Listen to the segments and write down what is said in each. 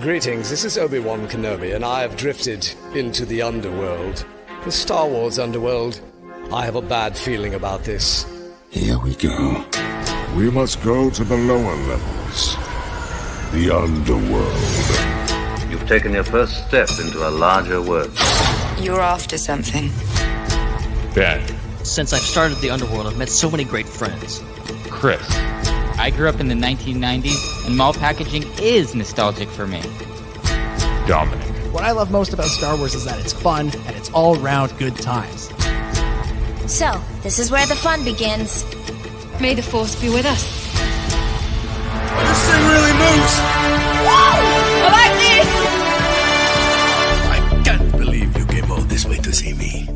Greetings, this is Obi-Wan Kenobi, and I have drifted into the underworld. The Star Wars underworld. I have a bad feeling about this. Here we go. We must go to the lower levels. The underworld. You've taken your first step into a larger world. You're after something. Ben. Since I've started the underworld, I've met so many great friends. Chris. I grew up in the 1990s, and mall packaging is nostalgic for me. Dominic. What I love most about Star Wars is that it's fun, and it's all-around good times. So, this is where the fun begins. May the Force be with us. This thing really moves! Whoa! I like this! I can't believe you came all this way to see me.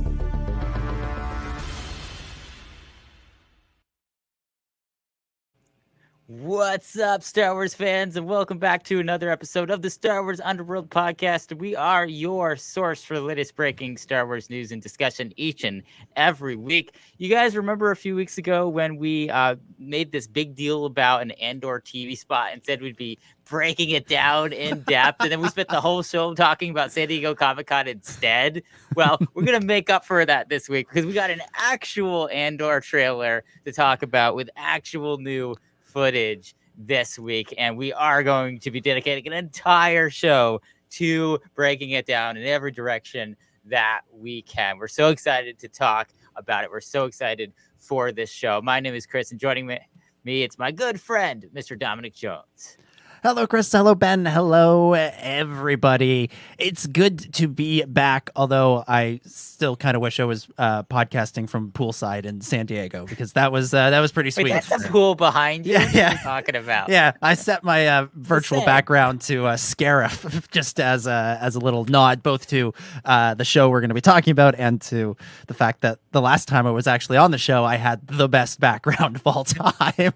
What's up, Star Wars fans, and welcome back to another episode of the Star Wars Underworld podcast. We are your source for the latest breaking Star Wars news and discussion each and every week. You guys remember a few weeks ago when we made this big deal about an Andor TV spot and said we'd be breaking it down in depth, and then we spent the whole show talking about San Diego Comic-Con instead? Well, we're going to make up for that this week because we got an actual Andor trailer to talk about with actual new footage this week, and we are going to be dedicating an entire show to breaking it down in every direction that we can. We're so excited to talk about it. We're so excited for this show. My name is Chris, and joining me it's my good friend, Mr. Dominic Jones. Hello, Chris. Hello, Ben. Hello, everybody. It's good to be back, although I still kind of wish I was podcasting from poolside in San Diego, because that was pretty sweet. Wait, that's a pool behind you? Yeah, what yeah. are you talking about? Yeah, I set my virtual background to Scarif just as a little nod, both to the show we're going to be talking about and to the fact that the last time I was actually on the show, I had the best background of all time,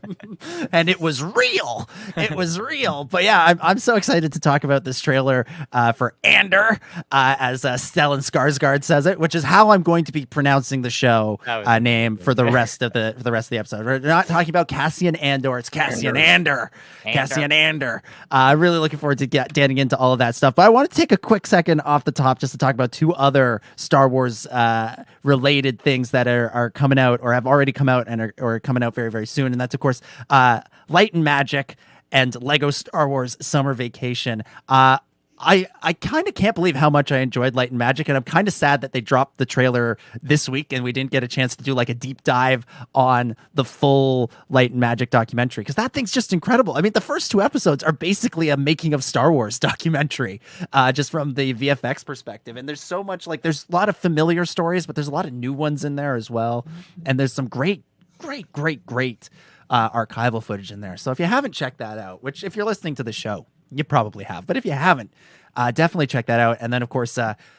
and it was real. It was real. But yeah, I'm so excited to talk about this trailer for Andor, as Stellan Skarsgård says it, which is how I'm going to be pronouncing the show name for the rest of the episode. We're not talking about Cassian Andor; it's Cassian Andor. Cassian Andor. Really looking forward to getting into all of that stuff. But I want to take a quick second off the top just to talk about two other Star Wars related things that are coming out or have already come out and are coming out very, very soon, and that's of course Light and Magic and Lego Star Wars Summer Vacation. I kind of can't believe how much I enjoyed Light and Magic, and I'm kind of sad that they dropped the trailer this week and we didn't get a chance to do like a deep dive on the full Light and Magic documentary, because that thing's just incredible. I mean, the first two episodes are basically a making of Star Wars documentary, just from the VFX perspective. And there's so much, like, there's a lot of familiar stories, but there's a lot of new ones in there as well. And there's some great archival footage in there. So if you haven't checked that out, which if you're listening to the show, you probably have, but if you haven't, definitely check that out. And then of course,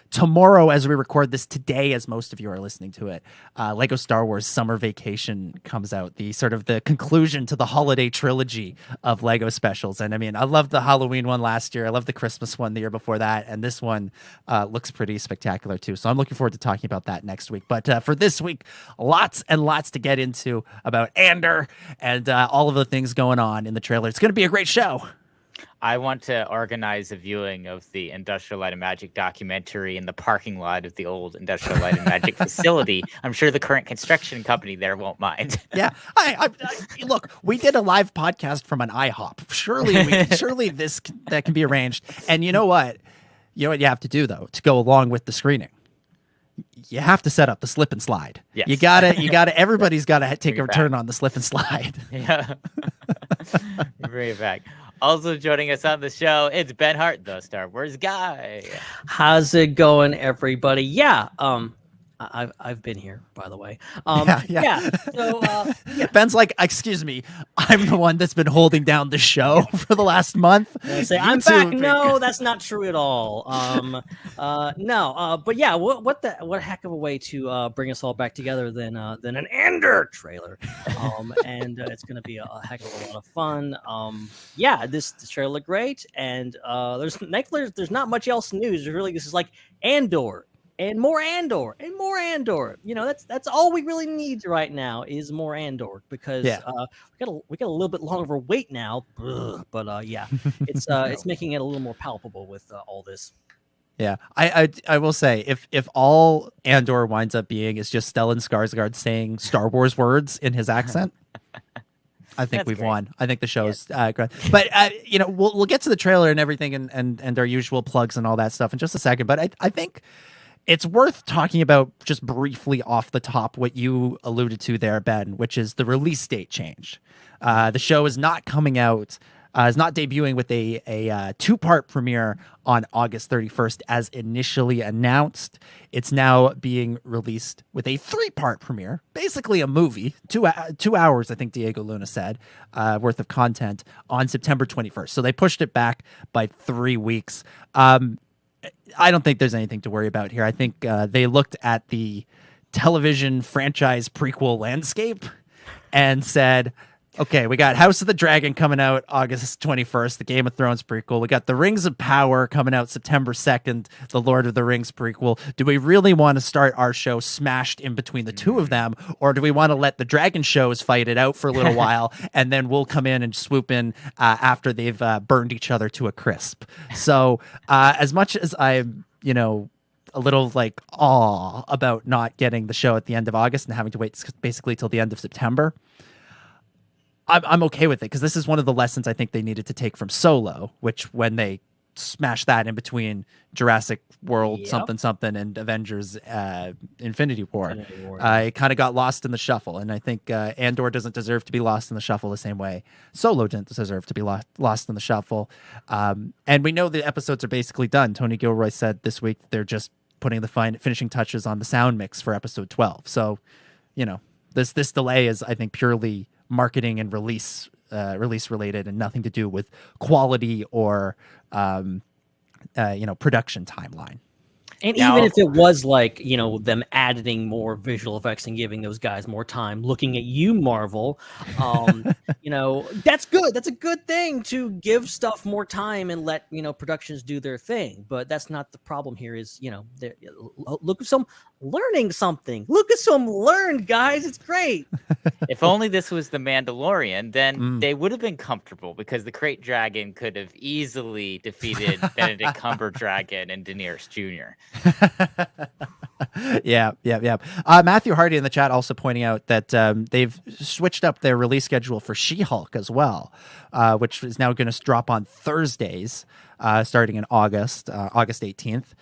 tomorrow, as we record this today, as most of you are listening to it, Lego Star Wars Summer Vacation comes out, the sort of the conclusion to the holiday trilogy of Lego specials. And I mean, I loved the Halloween one last year. I loved the Christmas one the year before that. And this one looks pretty spectacular too. So I'm looking forward to talking about that next week. But for this week, lots and lots to get into about Andor and all of the things going on in the trailer. It's going to be a great show. I want to organize a viewing of the Industrial Light and Magic documentary in the parking lot of the old Industrial Light and Magic facility. I'm sure the current construction company there won't mind. Yeah, I look, we did a live podcast from an IHOP. Surely that can be arranged. And you know what? You know what you have to do though to go along with the screening. You have to set up the slip and slide. Yes. You gotta. Everybody's got to take a turn on the slip and slide. Yeah. Bring it back. Also joining us on the show, it's Ben Hart, the Star Wars guy. How's it going, everybody? Yeah, I've been here, by the way. Yeah. So Ben's like, excuse me, I'm the one that's been holding down the show for the last month. I'm back. No, that's not true at all. But yeah, what heck of a way to bring us all back together than an Andor trailer. And it's gonna be a heck of a lot of fun. This trailer looked great, and there's not much else news. Really, this is like Andor and more Andor and more Andor. You know, that's all we really need right now is more Andor because we got a little bit longer wait now. But yeah, it's making it a little more palpable with all this. Yeah, I will say if all Andor winds up being is just Stellan Skarsgård saying Star Wars words in his accent, I think we've won. I think the show's great. But you know, we'll get to the trailer and everything and our usual plugs and all that stuff in just a second. But I think it's worth talking about just briefly off the top what you alluded to there, Ben, which is the release date change. The show is not coming out. Is not debuting with a two-part premiere on August 31st as initially announced. It's now being released with a three-part premiere, basically a movie, 2 hours, I think Diego Luna said, worth of content on September 21st. So they pushed it back by 3 weeks. I don't think there's anything to worry about here. I think they looked at the television franchise prequel landscape and said, okay, we got House of the Dragon coming out August 21st, the Game of Thrones prequel. We got The Rings of Power coming out September 2nd, the Lord of the Rings prequel. Do we really want to start our show smashed in between the two of them, or do we want to let the Dragon shows fight it out for a little while, and then we'll come in and swoop in after they've burned each other to a crisp? So as much as I'm, you know, a little like awe about not getting the show at the end of August and having to wait basically till the end of September, I'm okay with it because this is one of the lessons I think they needed to take from Solo, which when they smashed that in between Jurassic World something and Avengers Infinity War, it kind of got lost in the shuffle. And I think Andor doesn't deserve to be lost in the shuffle the same way Solo didn't deserve to be lost in the shuffle. And we know the episodes are basically done. Tony Gilroy said this week they're just putting the finishing touches on the sound mix for episode 12. So, you know, this delay is, I think, purely marketing and release related and nothing to do with quality or production timeline. And even if it was like, you know, them adding more visual effects and giving those guys more time looking at you, Marvel, you know, that's good. That's a good thing to give stuff more time and let, you know, productions do their thing. But that's not the problem here is, you know, Lucasfilm learning something. Lucasfilm learned, guys. It's great. If only this was The Mandalorian, then they would have been comfortable because the Krayt Dragon could have easily defeated Benedict Cumberdragon and Daenerys Jr. Yeah. Matthew Hardy in the chat also pointing out that they've switched up their release schedule for She-Hulk as well, which is now going to drop on Thursdays, starting in August 18th.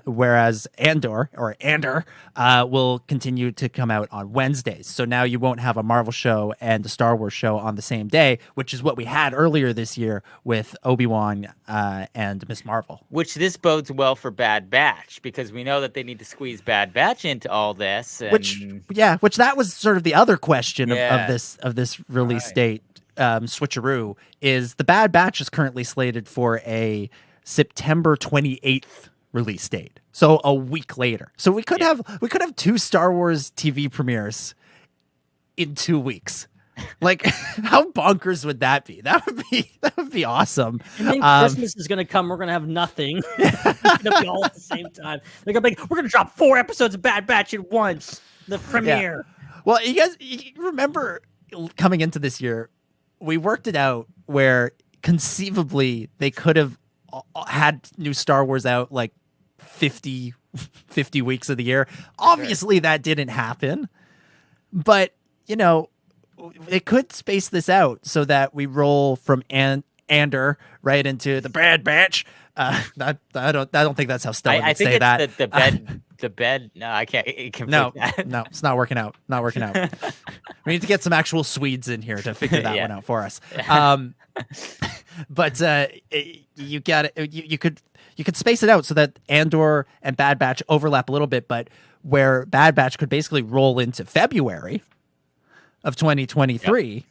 Whereas Andor will continue to come out on Wednesdays. So now you won't have a Marvel show and a Star Wars show on the same day, which is what we had earlier this year with Obi-Wan and Miss Marvel. Which this bodes well for Bad Batch because we know that they need to squeeze Bad Batch into all this. And... Which that was sort of the other question of this release date switcheroo is the Bad Batch is currently slated for a September 28th release date, so a week later. So we could have two Star Wars TV premieres in 2 weeks. Like, how bonkers would that be? That would be awesome. And then Christmas is gonna come. We're gonna have nothing. It's gonna be all at the same time. They're gonna be we're gonna drop 4 episodes of Bad Batch at once. The premiere. Yeah. Well, you remember coming into this year, we worked it out where conceivably they could have had new Star Wars out like 50 weeks of the year. Obviously that didn't happen, but you know, they could space this out so that we roll from Andor right into the Bad Batch. I don't think that's how Stellan would say that. The bed. No, I can't. No, it's not working out. We need to get some actual Swedes in here to figure that one out for us. But you got it. You could space it out so that Andor and Bad Batch overlap a little bit, but where Bad Batch could basically roll into February of 2023,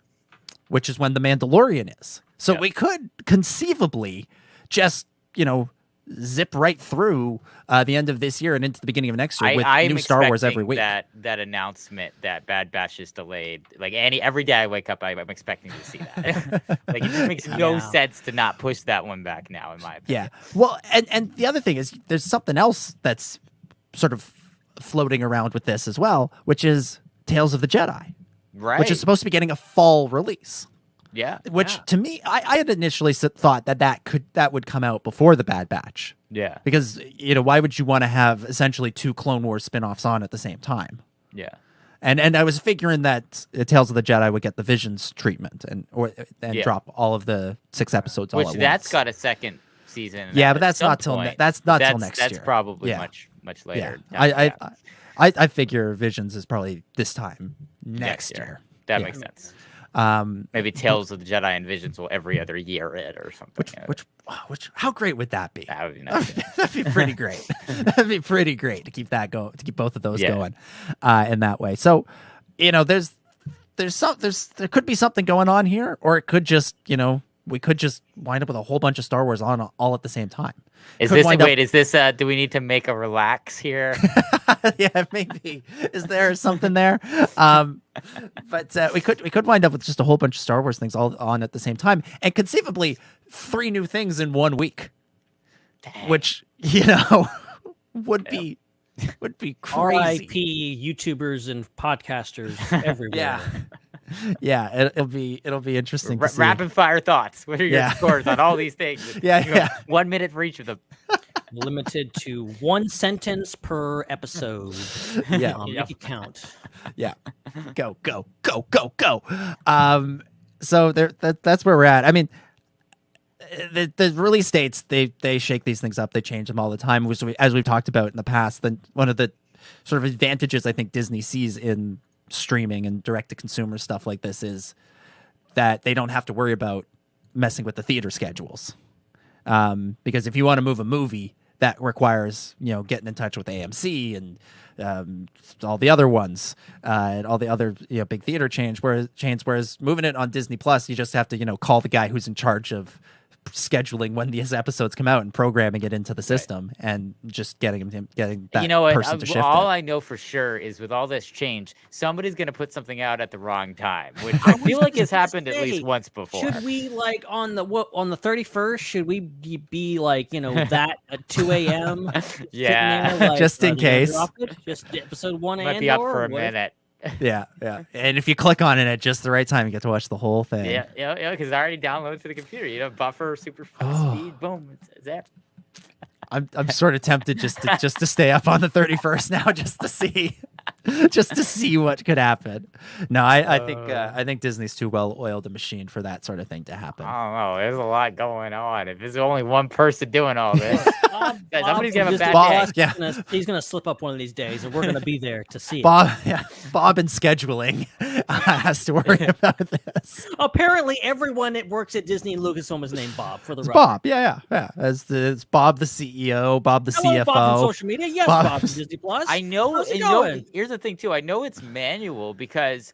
which is when The Mandalorian is. So we could conceivably just, you know, zip right through the end of this year and into the beginning of next year with new Star Wars every week. That announcement that Bad Batch is delayed, like every day I wake up, I'm expecting to see that. Like it just makes no sense to not push that one back now, in my opinion. Yeah. Well, and the other thing is there's something else that's sort of floating around with this as well, which is Tales of the Jedi, Right. which is supposed to be getting a fall release. Yeah. Which to me, I had initially thought that would come out before the Bad Batch. Yeah. Because why would you want to have essentially 2 Clone Wars spin-offs on at the same time? Yeah. And I was figuring that Tales of the Jedi would get the Visions treatment and drop all of the 6 episodes all at once. Which that's got a second season. Yeah, but that's not till till next year. That's probably much later. Yeah. I figure Visions is probably this time next year. That makes sense. Maybe Tales of the Jedi and Visions will every other year or something. Which how great would that be? That would be nice. That'd be pretty great. That'd be pretty great to keep that going, to keep both of those going in that way. So, there could be something going on here, or it could just, we could just wind up with a whole bunch of Star Wars on all at the same time. Is this do we need to make a relax here? Yeah, maybe. Is there something there? But we could wind up with just a whole bunch of Star Wars things all on at the same time, and conceivably 3 new things in 1 week. Dang. Which would be crazy. R.I.P. YouTubers and podcasters everywhere. Yeah, it'll be interesting to see. Rapid fire thoughts. What are your scores on all these things? Yeah. 1 minute for each of them. Limited to 1 sentence per episode. Yeah. Make it count. Yeah. Go. So that's where we're at. I mean, the release dates, they shake these things up. They change them all the time. As we've talked about in the past, then one of the sort of advantages I think Disney sees in streaming and direct-to-consumer stuff like this is that they don't have to worry about messing with the theater schedules. Because if you want to move a movie, that requires, getting in touch with AMC and all the other ones, and all the other big theater chains. Whereas moving it on Disney Plus, you just have to call the guy who's in charge of scheduling when these episodes come out and programming it into the system, and just getting that person to shift all it. I know for sure is with all this change, somebody's going to put something out at the wrong time, which I feel like has happened at least once before. Should we on the 31st? Should we be that at 2 a.m.? Yeah, just in case. Just episode 1 might be up for a minute. Yeah. And if you click on it at just the right time, you get to watch the whole thing. Yeah, because I already downloaded to the computer. Buffer, super fast speed, boom. It's there. I'm sort of tempted just to stay up on the 31st now, just to see what could happen. No, I think Disney's too well oiled a machine for that sort of thing to happen. I don't know. There's a lot going on. If there's only one person doing all this, somebody's gonna have a bad day. He's gonna slip up one of these days, and we're gonna be there to see Bob. It. Yeah, Bob in scheduling has to worry about this. Apparently, everyone that works at Disney and Lucasfilm is named Bob. For the record. Bob, yeah. It's Bob the CEO, Bob the CFO. Bob from social media, yes. Bob from Disney Plus. I know. Here's the thing too. I know it's manual because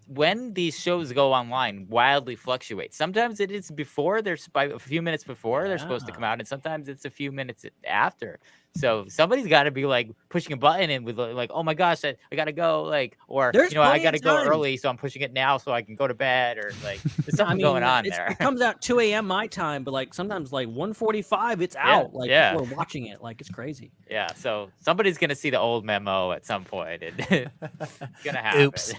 when these shows go online, wildly fluctuates. Sometimes it is before a few minutes before they're supposed to come out, and sometimes it's a few minutes after. So somebody's got to be pushing a button and with oh my gosh, I gotta go, or I gotta go early, so I'm pushing it now so I can go to bed, or there's something going on there. It comes out 2 a.m. my time, but sometimes 1:45 it's out. People are watching it. It's crazy. Yeah, so somebody's gonna see the old memo at some point, and it's gonna happen. Oops.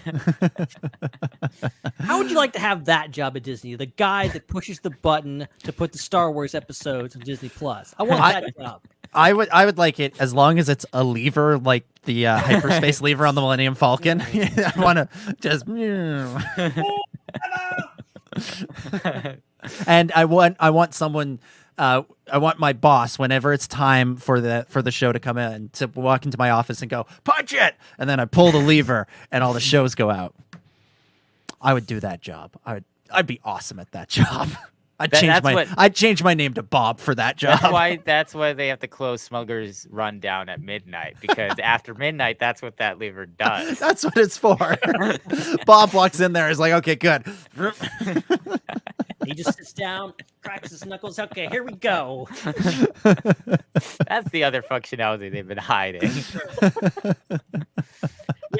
How would you like to have that job at Disney? The guy that pushes the button to put the Star Wars episodes on Disney Plus. I want that job. I would like it as long as it's a lever like the hyperspace lever on the Millennium Falcon. I want to just and I want someone I want my boss, whenever it's time for the show to come in, to walk into my office and go, punch it, and then I pull the lever and all the shows go out. I would do that job. I'd be awesome at that job. I'd change my name to Bob for that job. That's why they have to close Smuggler's Run down at midnight, because after midnight, that's what that lever does. That's what it's for. Bob walks in there and is like, okay, good. He just sits down, cracks his knuckles. Okay, here we go. That's the other functionality they've been hiding.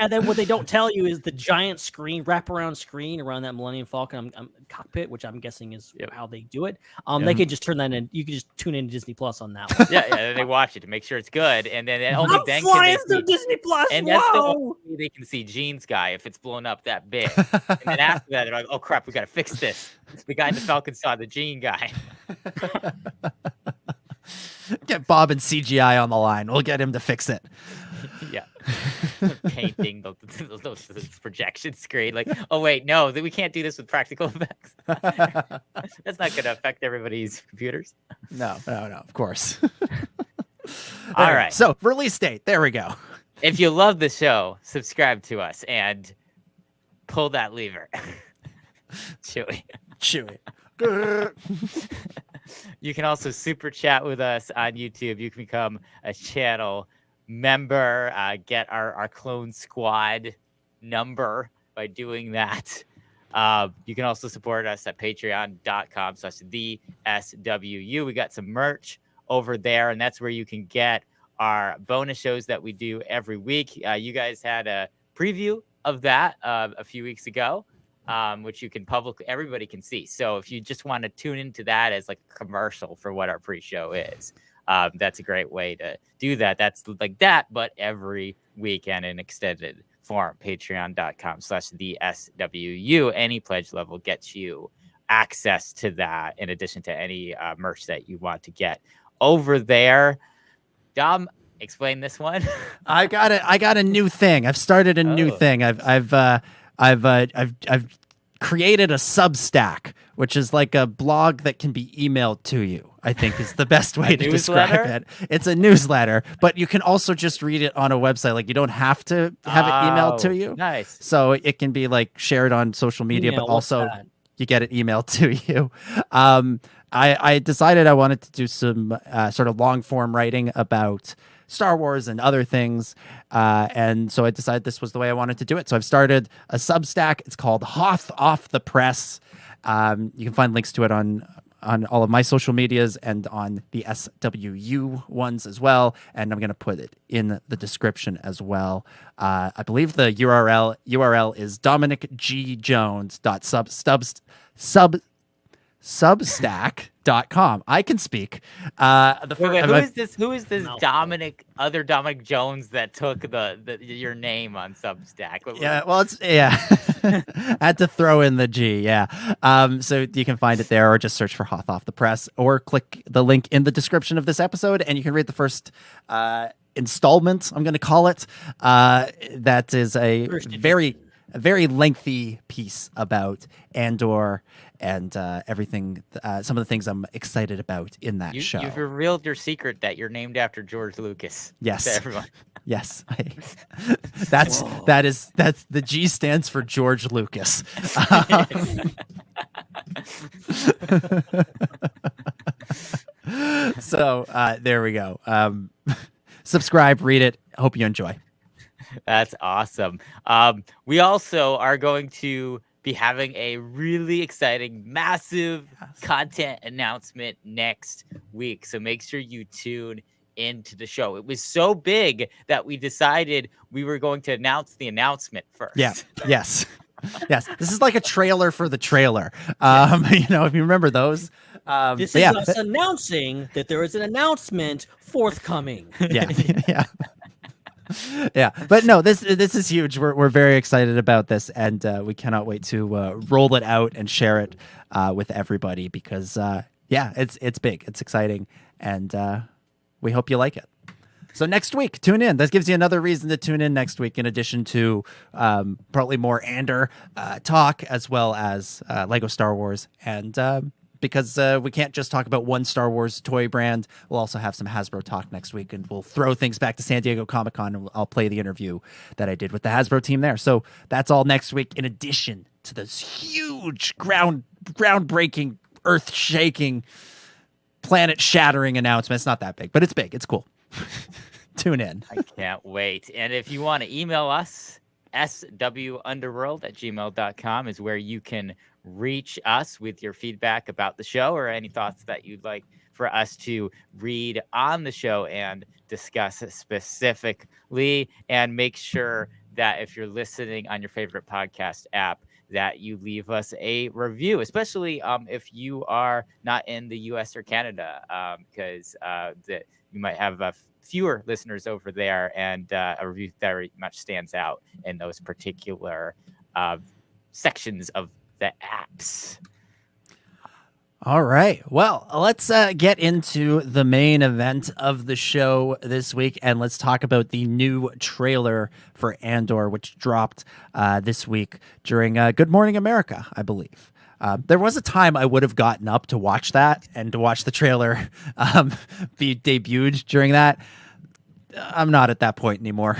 Yeah, then what they don't tell you is the giant screen, wraparound screen around that Millennium Falcon cockpit, which I'm guessing is how they do it. They could just turn that in. You could just tune in to Disney Plus on that one. Yeah, they watch it to make sure it's good, and then only I'm then flying can they through Disney Plus. and that's the only way they can see Gene's guy if it's blown up that big. And then after that, they're like, "Oh crap, we got to fix this." The guy in the Falcon saw the Gene guy. Get Bob and CGI on the line. We'll get him to fix it. Yeah, painting the projection screen. Like, oh wait, no, we can't do this with practical effects. That's not going to affect everybody's computers. No, of course. All right. So release date. There we go. If you love the show, subscribe to us and pull that lever. Chewy. You can also super chat with us on YouTube. You can become a channel member, get our clone squad number by doing that. You can also support us at patreon.com/theswu. We got some merch over there, and that's where you can get our bonus shows that we do every week. You guys had a preview of that a few weeks ago, which you can everybody can see. So if you just want to tune into that as like a commercial for what our pre-show is, that's a great way to do that. That's like that, but every weekend in extended form. Patreon.com/theswu. Any pledge level gets you access to that in addition to any merch that you want to get over there. Dom, explain this one. I got a new thing. I've started a new thing. I've created a Substack, which is like a blog that can be emailed to you, I think is the best way to describe it. It's a newsletter, but you can also just read it on a website. Like you don't have to have it emailed to you. Nice. So it can be like shared on social media, but also you get it emailed to you. I decided I wanted to do some sort of long form writing about Star Wars and other things. And so I decided this was the way I wanted to do it. So I've started a Substack. It's called Hoth Off the Press. You can find links to it on all of my social medias and on the SWU ones as well. And I'm going to put it in the description as well. I believe the URL is dominicgjones.substack.com. I can speak. Who is this Dominic Jones that took your name on Substack? I had to throw in the G. So you can find it there, or just search for Hoth Off the Press, or click the link in the description of this episode and you can read the first installment, I'm going to call it. That is a very lengthy piece about Andor and everything, some of the things I'm excited about in that show. You've revealed your secret that you're named after George Lucas. Yes. To everyone. Yes. That's the G stands for George Lucas. So there we go. Subscribe, read it. Hope you enjoy. That's awesome. We also are going to be having a really exciting, massive content announcement next week. So make sure you tune into the show. It was so big that we decided we were going to announce the announcement first. Yeah. Yes. This is like a trailer for the trailer. If you remember those. This is us announcing that there is an announcement forthcoming. Yeah. Yeah, but no, this is huge. We're very excited about this, and we cannot wait to roll it out and share it with everybody because it's big, it's exciting, and we hope you like it. So next week, tune in. That gives you another reason to tune in next week, in addition to probably more Andor talk, as well as Lego Star Wars, and because we can't just talk about one Star Wars toy brand. We'll also have some Hasbro talk next week, and we'll throw things back to San Diego Comic-Con, and I'll play the interview that I did with the Hasbro team there. So that's all next week, in addition to this huge, groundbreaking, earth-shaking, planet-shattering announcement. It's not that big, but it's big. It's cool. Tune in. I can't wait. And if you want to email us, swunderworld@gmail.com is where you can reach us with your feedback about the show or any thoughts that you'd like for us to read on the show and discuss specifically. And make sure that if you're listening on your favorite podcast app, that you leave us a review, especially if you are not in the US or Canada, because that you might have fewer listeners over there, and a review very much stands out in those particular sections of the apps. All right. Well, let's get into the main event of the show this week, and let's talk about the new trailer for Andor, which dropped this week during Good Morning America, I believe. There was a time I would have gotten up to watch that and to watch the trailer be debuted during that. I'm not at that point anymore.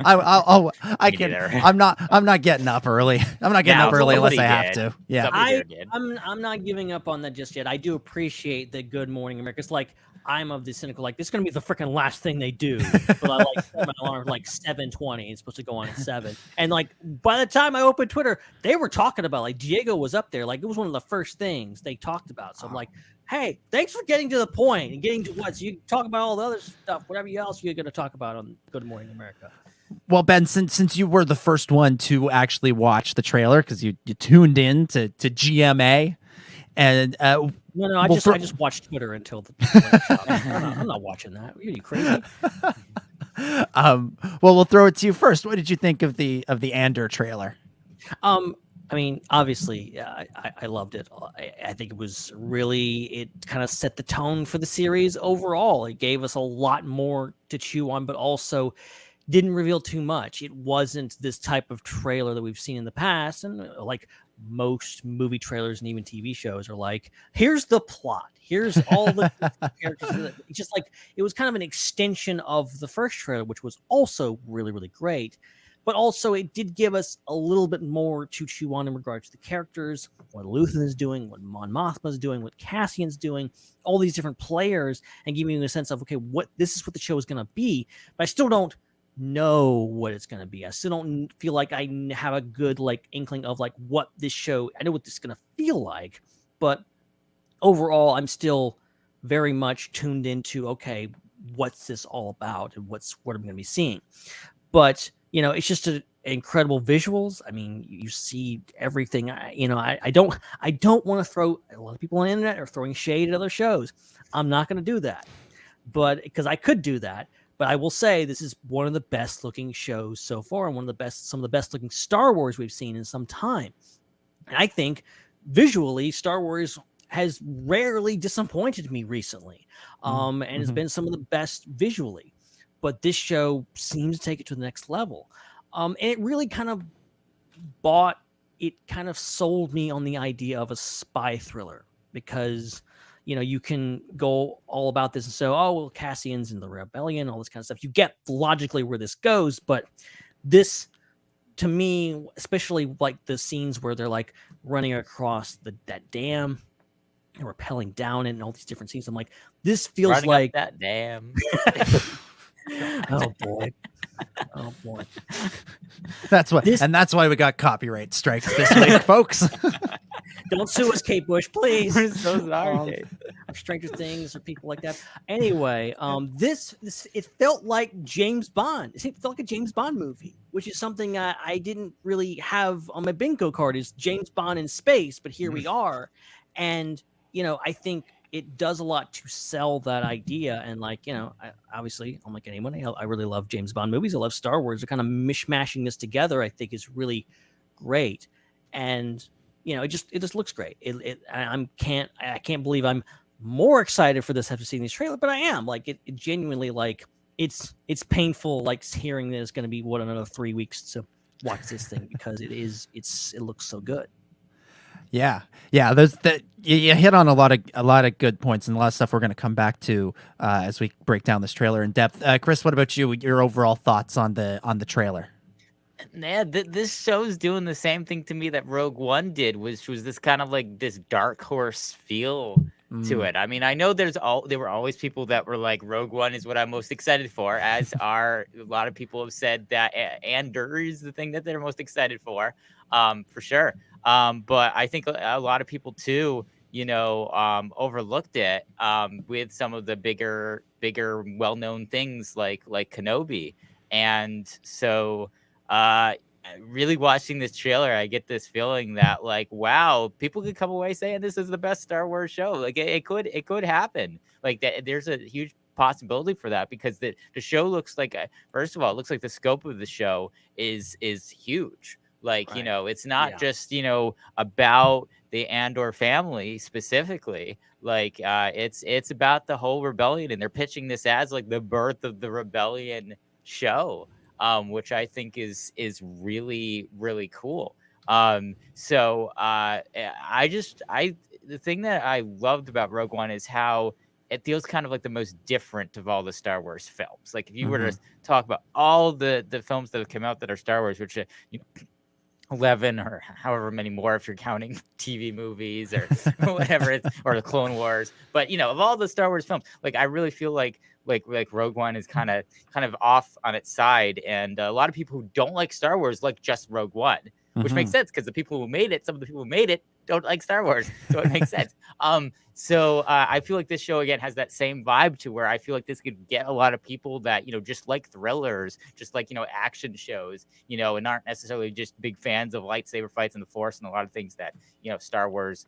I can. I'm not getting up early. I'm not getting up early unless I have to. Yeah, I'm not giving up on that just yet. I do appreciate the Good Morning America. It's like I'm of the cynical, like this is gonna be the freaking last thing they do. But I like set my alarm like 7:20. It's supposed to go on at 7. And like by the time I opened Twitter, they were talking about like Diego was up there. Like it was one of the first things they talked about. So I'm like, hey, thanks for getting to the point and getting to what. So you talk about all the other stuff, whatever else you're gonna talk about on Good Morning America. Well, Ben, since you were the first one to actually watch the trailer because you tuned in to GMA, and no, I just watched Twitter until the. I'm not watching that. Are you crazy? Well, we'll throw it to you first. What did you think of the Andor trailer? I mean, obviously, I loved it. I think it was really, it kind of set the tone for the series overall. It gave us a lot more to chew on, but also didn't reveal too much. It wasn't this type of trailer that we've seen in the past. And like most movie trailers and even TV shows are like, here's the plot. Here's all the characters. It's just like, it was kind of an extension of the first trailer, which was also really, really great. But also it did give us a little bit more to chew on in regards to the characters, what Luthen is doing, what Mon Mothma is doing, what Cassian's doing, all these different players, and giving you a sense of, okay, this is what the show is going to be. But I still don't know what it's going to be. I still don't feel like I have a good like inkling of like what this show, I know what this is going to feel like, but overall I'm still very much tuned into, okay, what's this all about and what I'm going to be seeing. But you know, it's just incredible visuals. I mean, you see everything. I don't want to throw, a lot of people on the internet are throwing shade at other shows. I'm not going to do that, but because I could do that. But I will say this is one of the best looking shows so far, and some of the best looking Star Wars we've seen in some time. And I think visually, Star Wars has rarely disappointed me recently, and has been some of the best visually. But this show seems to take it to the next level, and it really kind of sold me on the idea of a spy thriller, because you know, you can go all about this and say, oh, well, Cassian's in the rebellion, all this kind of stuff. You get logically where this goes, but this, to me, especially like the scenes where they're like running across that dam and rappelling down it and all these different scenes, I'm like, this feels running like that dam. Oh boy. That's why we got copyright strikes this week, folks. Don't sue us, Kate Bush, please. We're so sorry. Stranger Things or people like that. Anyway, this it felt like James Bond. It felt like a James Bond movie, which is something I didn't really have on my bingo card. Is James Bond in space, but here we are, and you know, I think it does a lot to sell that idea. And like, you know, obviously, unlike anyone, I really love James Bond movies. I love Star Wars. They're kind of mishmashing this together, I think, is really great. And you know, it just looks great. I can't believe I'm more excited for this after seeing this trailer, but I am. Like it genuinely, like it's painful, like hearing that it's going to be another 3 weeks to watch this thing, because it looks so good. Yeah. There's that. You hit on a lot of good points and a lot of stuff we're going to come back to as we break down this trailer in depth. Chris, what about you? Your overall thoughts on the trailer? Yeah, this show's doing the same thing to me that Rogue One did, which was this kind of like this dark horse feel to it. I mean, I know there were always people that were like, Rogue One is what I'm most excited for, as are a lot of people have said that Andor is the thing that they're most excited for sure. But I think a lot of people too, you know, overlooked it with some of the bigger, well-known things like Kenobi. And so really watching this trailer, I get this feeling that like, wow, people could come away saying this is the best Star Wars show. Like it could happen. Like that, there's a huge possibility for that because the show looks like first of all, it looks like the scope of the show is huge. Like, Right. It's not just, about the Andor family specifically. Like, it's about the whole rebellion, and they're pitching this as like the birth of the rebellion show, which I think is really, really cool. The thing that I loved about Rogue One is how it feels kind of like the most different of all the Star Wars films. Like if you were to talk about all the films that have come out that are Star Wars, which 11 or however many more if you're counting TV movies or whatever or the Clone Wars, but of all the Star Wars films, like I really feel like Rogue One is kind of off on its side, and a lot of people who don't like Star Wars like just Rogue One, which makes sense because some of the people who made it don't like Star Wars, so it makes sense. So I feel like this show again has that same vibe to where I feel like this could get a lot of people that just like thrillers, just like action shows, and aren't necessarily just big fans of lightsaber fights and the Force and a lot of things that Star Wars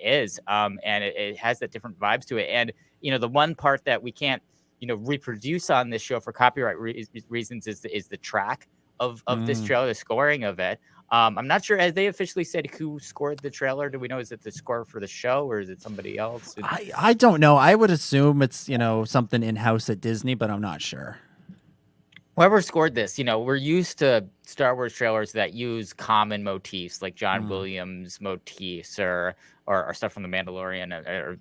is. And it has that different vibes to it. And the one part that we can't reproduce on this show for copyright reasons is the track of this trailer, the scoring of it. I'm not sure. Has they officially said who scored the trailer? Do we know? Is it the score for the show or is it somebody else? I don't know. I would assume it's, something in-house at Disney, but I'm not sure. Whoever scored this, we're used to Star Wars trailers that use common motifs like John Williams motifs or stuff from The Mandalorian or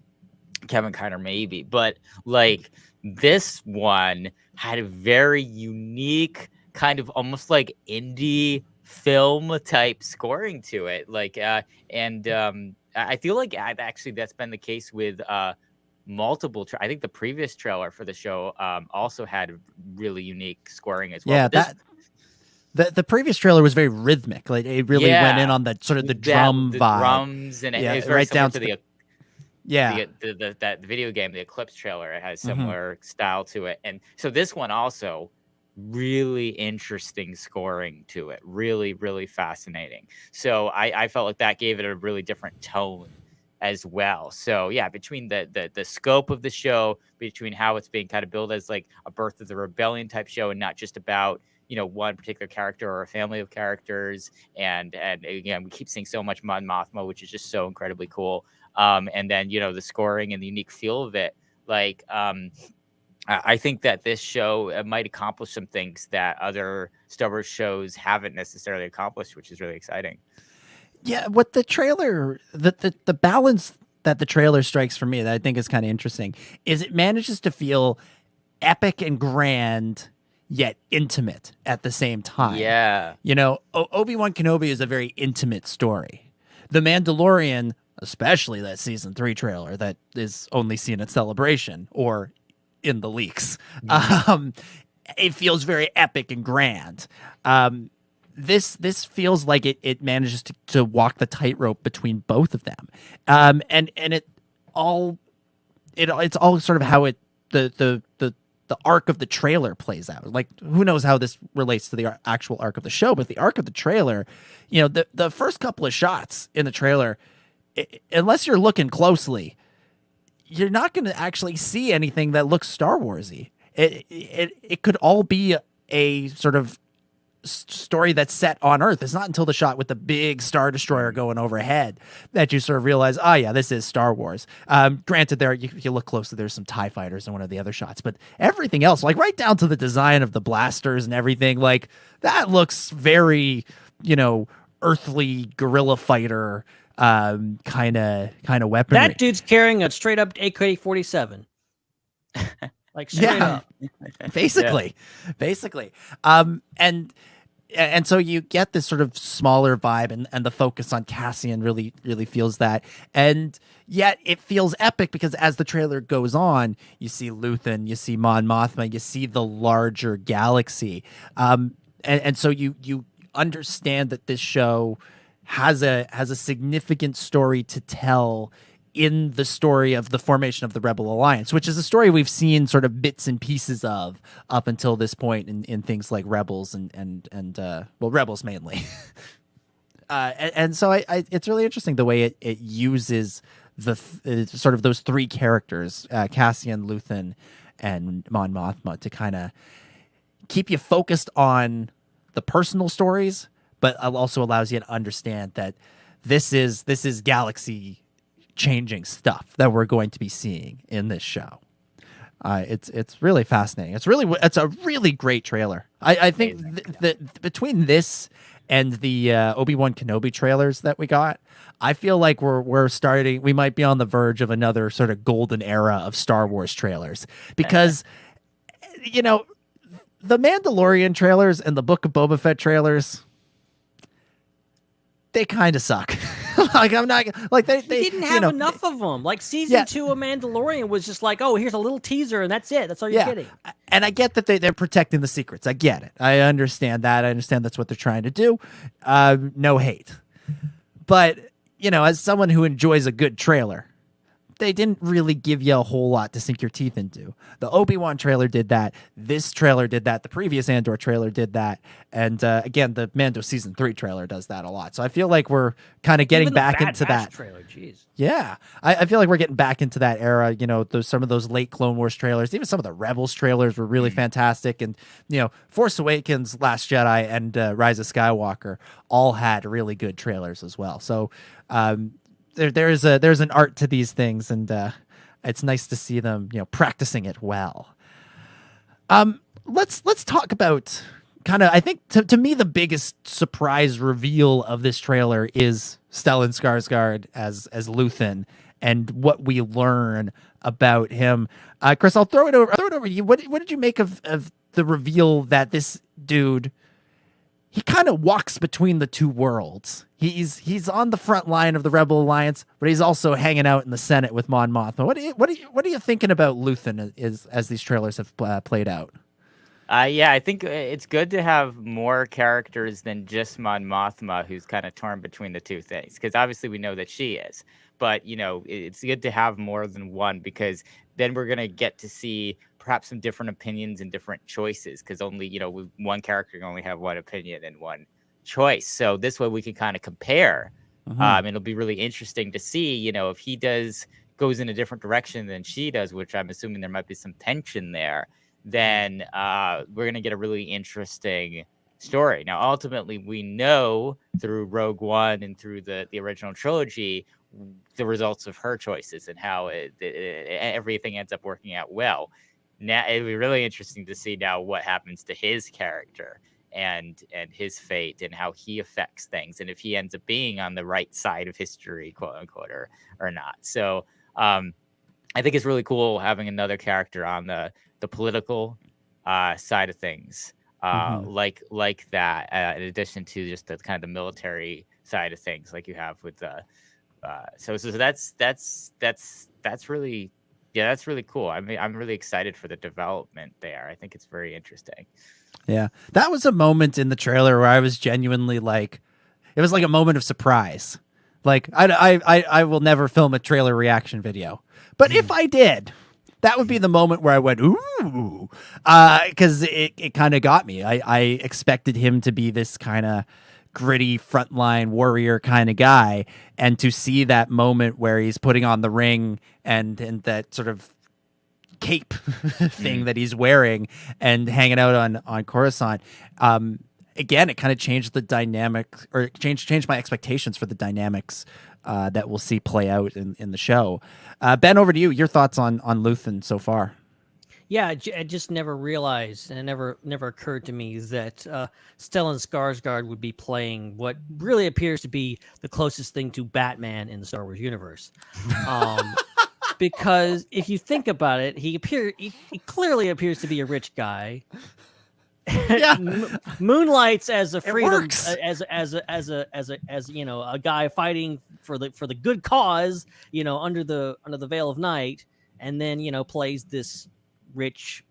Kevin Kiner maybe. But like this one had a very unique kind of almost like indie film type scoring to it, like I feel like actually that's been the case with multiple I think the previous trailer for the show also had really unique scoring as well. The previous trailer was very rhythmic, like it really went in on the sort of the drum vibe, drums, and it was very right down to the video game, the Eclipse trailer. It has similar style to it, and so this one also really interesting scoring to it, really, really fascinating. So I felt like that gave it a really different tone as well. So yeah, between the scope of the show, between how it's being kind of billed as like a birth of the rebellion type show and not just about one particular character or a family of characters, and again we keep seeing so much Mon Mothma, which is just so incredibly cool, and then the scoring and the unique feel of it, like I think that this show might accomplish some things that other Star Wars shows haven't necessarily accomplished, which is really exciting. Yeah, what the trailer, the balance that the trailer strikes for me that I think is kind of interesting is it manages to feel epic and grand, yet intimate at the same time. Yeah. Obi-Wan Kenobi is a very intimate story. The Mandalorian, especially that season 3 trailer that is only seen at Celebration or in the leaks, it feels very epic and grand. This feels like it manages to walk the tightrope between both of them, and it's all sort of how the arc of the trailer plays out. Like, who knows how this relates to the actual arc of the show, but the arc of the trailer, the first couple of shots in the trailer, unless you're looking closely, you're not going to actually see anything that looks Star Warsy. It could all be a sort of story that's set on Earth. It's not until the shot with the big Star Destroyer going overhead that you sort of realize, oh yeah, this is Star Wars. Granted, there you look closely, there's some TIE fighters in one of the other shots, but everything else, like right down to the design of the blasters and everything, like that looks very, earthly guerrilla fighter kind of weaponry. That dude's carrying a straight up AK-47. Like straight up. Basically. And so you get this sort of smaller vibe, and the focus on Cassian really, really feels that. And yet it feels epic because as the trailer goes on, you see Luthen, you see Mon Mothma, you see the larger galaxy. And so you understand that this show has a significant story to tell in the story of the formation of the Rebel Alliance, which is a story we've seen sort of bits and pieces of up until this point in things like Rebels and Rebels mainly. And so it's really interesting the way it uses the sort of those three characters, Cassian, Luthen, and Mon Mothma, to kind of keep you focused on the personal stories, but also allows you to understand that this is galaxy changing stuff that we're going to be seeing in this show. It's really fascinating. It's a really great trailer. I think that between this and the Obi-Wan Kenobi trailers that we got, I feel like we might be on the verge of another sort of golden era of Star Wars trailers, because the Mandalorian trailers and the Book of Boba Fett trailers, they kind of suck. Like, I'm not like they didn't have enough of them. Like season 2 of Mandalorian was just like, oh, here's a little teaser and that's it. That's all you're getting. And I get that they're protecting the secrets. I get it. I understand that. I understand that's what they're trying to do. No hate. But, as someone who enjoys a good trailer, they didn't really give you a whole lot to sink your teeth into. The Obi-Wan trailer did that. This trailer did that. The previous Andor trailer did that. And again, the Mando Season 3 trailer does that a lot. So I feel like we're kind of getting back into that. Trailer, geez. Yeah. I feel like we're getting back into that era. Some of those late Clone Wars trailers, even some of the Rebels trailers were really fantastic. And, Force Awakens, Last Jedi, and Rise of Skywalker all had really good trailers as well. So, there's an art to these things, and it's nice to see them practicing it well. Let's talk about kind of, I think to me the biggest surprise reveal of this trailer is Stellan Skarsgård as Luthen and what we learn about him. Chris, I'll throw it over to you. What did you make of the reveal that this dude, he kind of walks between the two worlds? He's on the front line of the Rebel Alliance, but he's also hanging out in the Senate with Mon Mothma. What are you thinking about Luthen as these trailers have played out? I think it's good to have more characters than just Mon Mothma, who's kind of torn between the two things, because obviously we know that she is. But, it's good to have more than one, because then we're going to get to see perhaps some different opinions and different choices, because only, one character can only have one opinion and one choice. So this way we can kind of compare. It'll be really interesting to see, if he goes in a different direction than she does, which I'm assuming there might be some tension there, then we're going to get a really interesting story. Now, ultimately, we know through Rogue One and through the original trilogy the results of her choices and how everything ends up working out well. Now, it'll be really interesting to see now what happens to his character and his fate and how he affects things, and if he ends up being on the right side of history, quote unquote, or not. So I think it's really cool having another character on the political side of things, like that, in addition to just the kind of the military side of things, like you have with the. So that's really, that's really cool. I mean, I'm really excited for the development there. I think it's very interesting. Yeah, that was a moment in the trailer where I was genuinely like, it was like a moment of surprise. Like I will never film a trailer reaction video, but if I did, that would be the moment where I went, ooh, because it kind of got me. I expected him to be this kind of gritty frontline warrior kind of guy, and to see that moment where he's putting on the ring and that sort of cape thing that he's wearing and hanging out on Coruscant, again, it kind of changed the dynamic, or changed my expectations for the dynamics that we'll see play out in the show. Ben, over to you. Your thoughts on Luthen so far? Yeah, I just never realized, and it never occurred to me that Stellan Skarsgård would be playing what really appears to be the closest thing to Batman in the Star Wars universe. Because if you think about it, he clearly appears to be a rich guy. Yeah. Moonlights as a freedom, as a guy fighting for the good cause, under the veil of night, and then plays this rich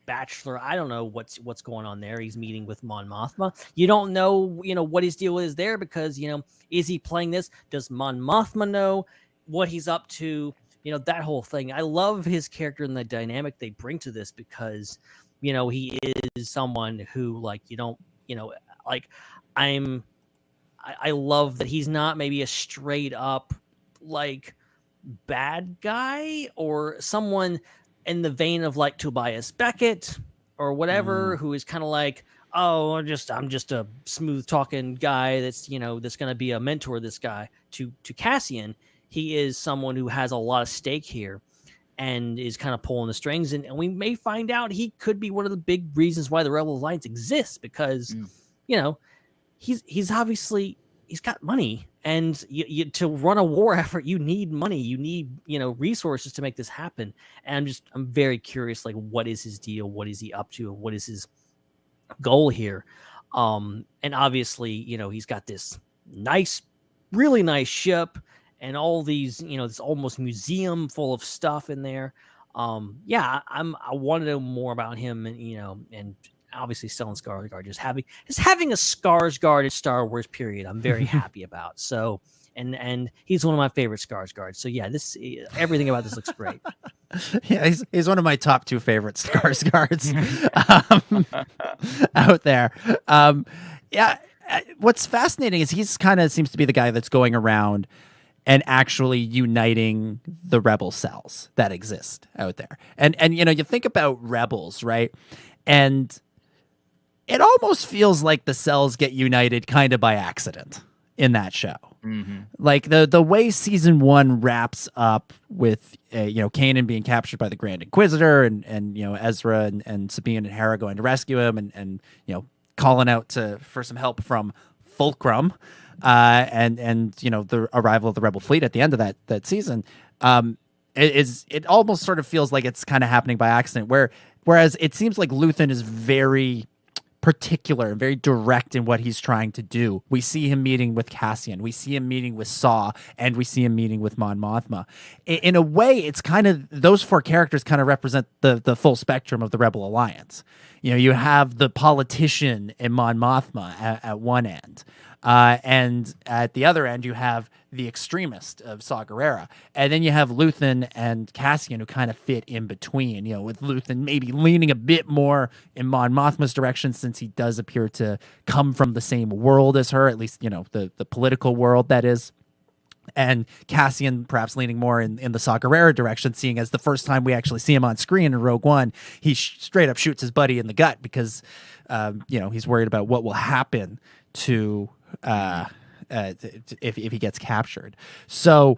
bachelor. I don't know what's going on there. He's meeting with Mon Mothma. You don't know, what his deal is there, because is he playing this? Does Mon Mothma know? what he's up to, that whole thing. I love his character and the dynamic they bring to this because, he is someone who like, like I love that he's not maybe a straight up like bad guy or someone in the vein of like Tobias Beckett or whatever, who is kind of like, oh, I'm just a smooth talking guy that's that's going to be a mentor. This guy to Cassian, he is someone who has a lot of stake here and is kind of pulling the strings, and we may find out he could be one of the big reasons why the Rebel Alliance exists because he's obviously he's got money, and you to run a war effort you need money, you need resources to make this happen. And I'm very curious, like, what is his deal, what is he up to, and what is his goal here. And obviously he's got this really nice ship and all these this almost museum full of stuff in there. I want to know more about him, and and obviously Stellan Skarsgård just having a Skarsgård Star Wars period I'm very happy about. So and he's one of my favorite Skarsgårds. So yeah, everything about this looks great. Yeah, he's one of my top 2 favorite Skarsgårds out there. What's fascinating is he's kind of seems to be the guy that's going around and actually uniting the rebel cells that exist out there. And you think about rebels, right? And it almost feels like the cells get united kind of by accident in that show. Mm-hmm. Like the way season 1 wraps up with Kanan being captured by the Grand Inquisitor and Ezra and Sabine and Hera going to rescue him and calling out for some help from Fulcrum, and the arrival of the Rebel fleet at the end of that season. It almost sort of feels like it's kind of happening by accident, whereas it seems like Luthen is very particular and very direct in what he's trying to do. We see him meeting with Cassian, we see him meeting with Saw, and we see him meeting with Mon Mothma. In a way, it's kind of those 4 characters kind of represent the full spectrum of the Rebel Alliance. You have the politician in Mon Mothma at one end, and at the other end you have the extremist of Saw Gerrera, and then you have Luthen and Cassian who kind of fit in between, with Luthen maybe leaning a bit more in Mon Mothma's direction since he does appear to come from the same world as her, at least the political world, that is. And Cassian perhaps leaning more in the Saw Gerrera direction, seeing as the first time we actually see him on screen in Rogue One, he straight up shoots his buddy in the gut because he's worried about what will happen to if he gets captured. So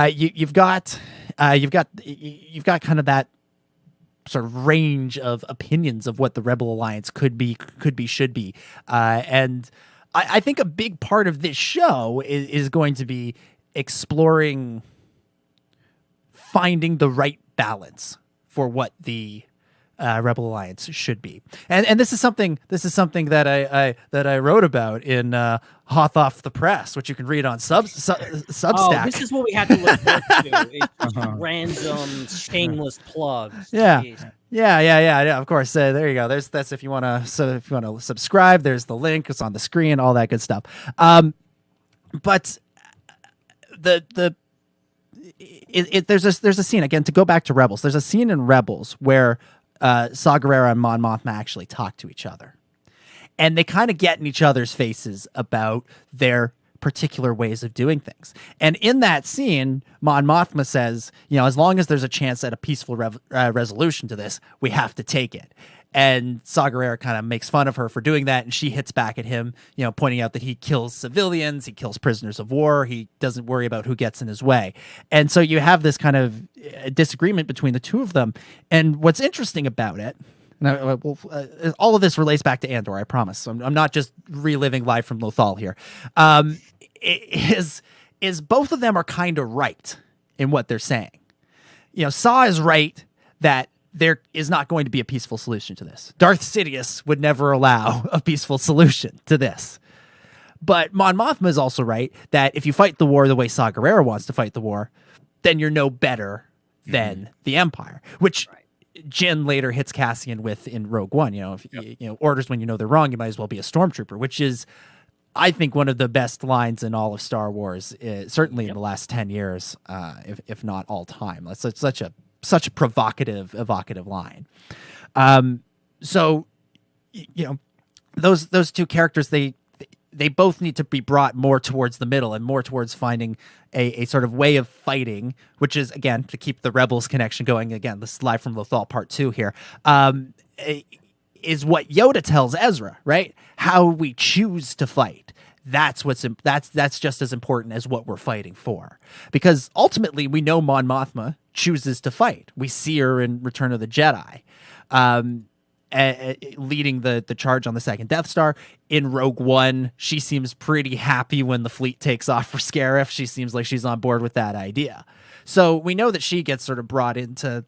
you've got kind of that sort of range of opinions of what the Rebel Alliance could be, should be, and I think a big part of this show is going to be exploring finding the right balance for what the Rebel Alliance should be, and this is something that I wrote about in Hot Off the Press, which you can read on Substack. Oh, this is what we have to look forward to. It's random, shameless plugs. Yeah. Jeez. Yeah. Of course. There you go. That's if you want to subscribe. There's the link. It's on the screen. All that good stuff. But there's a scene, again, to go back to Rebels. There's a scene in Rebels where Saw Gerrera and Mon Mothma actually talk to each other, and they kind of get in each other's faces about their particular ways of doing things. And in that scene, Mon Mothma says, as long as there's a chance at a peaceful resolution to this, we have to take it. And Saw Gerrera kind of makes fun of her for doing that, and she hits back at him, pointing out that he kills civilians, he kills prisoners of war, he doesn't worry about who gets in his way. And so you have this kind of disagreement between the two of them. And what's interesting about it, all of this relates back to Andor, I promise. I'm not just reliving live from Lothal here. Is both of them are kind of right in what they're saying. Saw is right that there is not going to be a peaceful solution to this. Darth Sidious would never allow a peaceful solution to this. But Mon Mothma is also right that if you fight the war the way Saw Gerrera wants to fight the war, then you're no better than the Empire, which Jyn later hits Cassian with in Rogue One. If orders when you know they're wrong, you might as well be a stormtrooper, which is I think one of the best lines in all of Star Wars, certainly in the last 10 years, if not all time. That's such a provocative, evocative line. So, those two characters, they both need to be brought more towards the middle and more towards finding a sort of way of fighting, which is, again, to keep the Rebels connection going. Again, this is live from Lothal Part 2 here. Is what Yoda tells Ezra, right? How we choose to fight. That's just as important as what we're fighting for. Because ultimately, we know Mon Mothma chooses to fight. We see her in Return of the Jedi, leading the charge on the second Death Star. In Rogue One, she seems pretty happy when the fleet takes off for Scarif. She seems like she's on board with that idea. So we know that she gets sort of brought into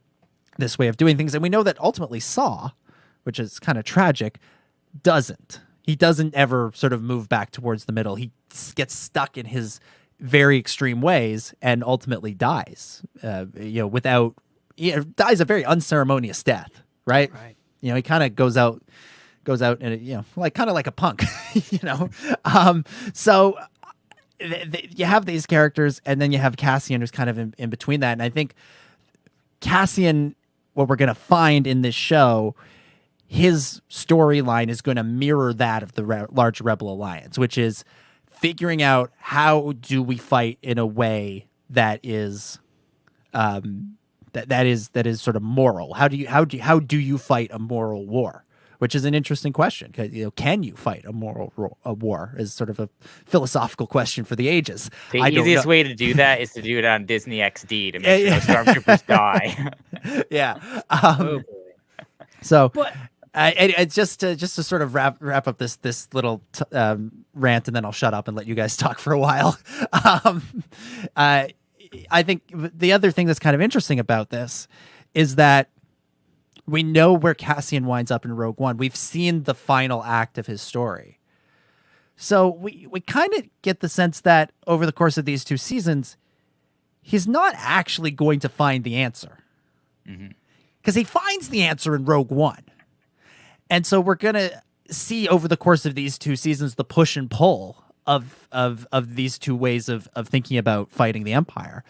this way of doing things, and we know that ultimately Saw, which is kind of tragic, doesn't. He doesn't ever sort of move back towards the middle. He gets stuck in his very extreme ways and ultimately dies. Dies a very unceremonious death, right? Right. He kind of goes out and kind of like a punk, So you have these characters, and then you have Cassian, who's kind of in between that. And I think Cassian, what we're going to find in this show, his storyline is going to mirror that of the large Rebel Alliance, which is figuring out how do we fight in a way that is that is sort of moral. How do you fight a moral war? Which is an interesting question. Can you fight a moral war? Is sort of a philosophical question for the ages. The easiest way to do that is to do it on Disney XD to make sure stormtroopers die. Yeah. So. But, it's just to sort of wrap up this little rant, and then I'll shut up and let you guys talk for a while. I think the other thing that's kind of interesting about this is that we know where Cassian winds up in Rogue One. We've seen the final act of his story. So we kind of get the sense that over the course of these 2 seasons, he's not actually going to find the answer. Because he finds the answer in Rogue One. And so we're going to see over the course of these 2 seasons the push and pull of these 2 ways of thinking about fighting the Empire.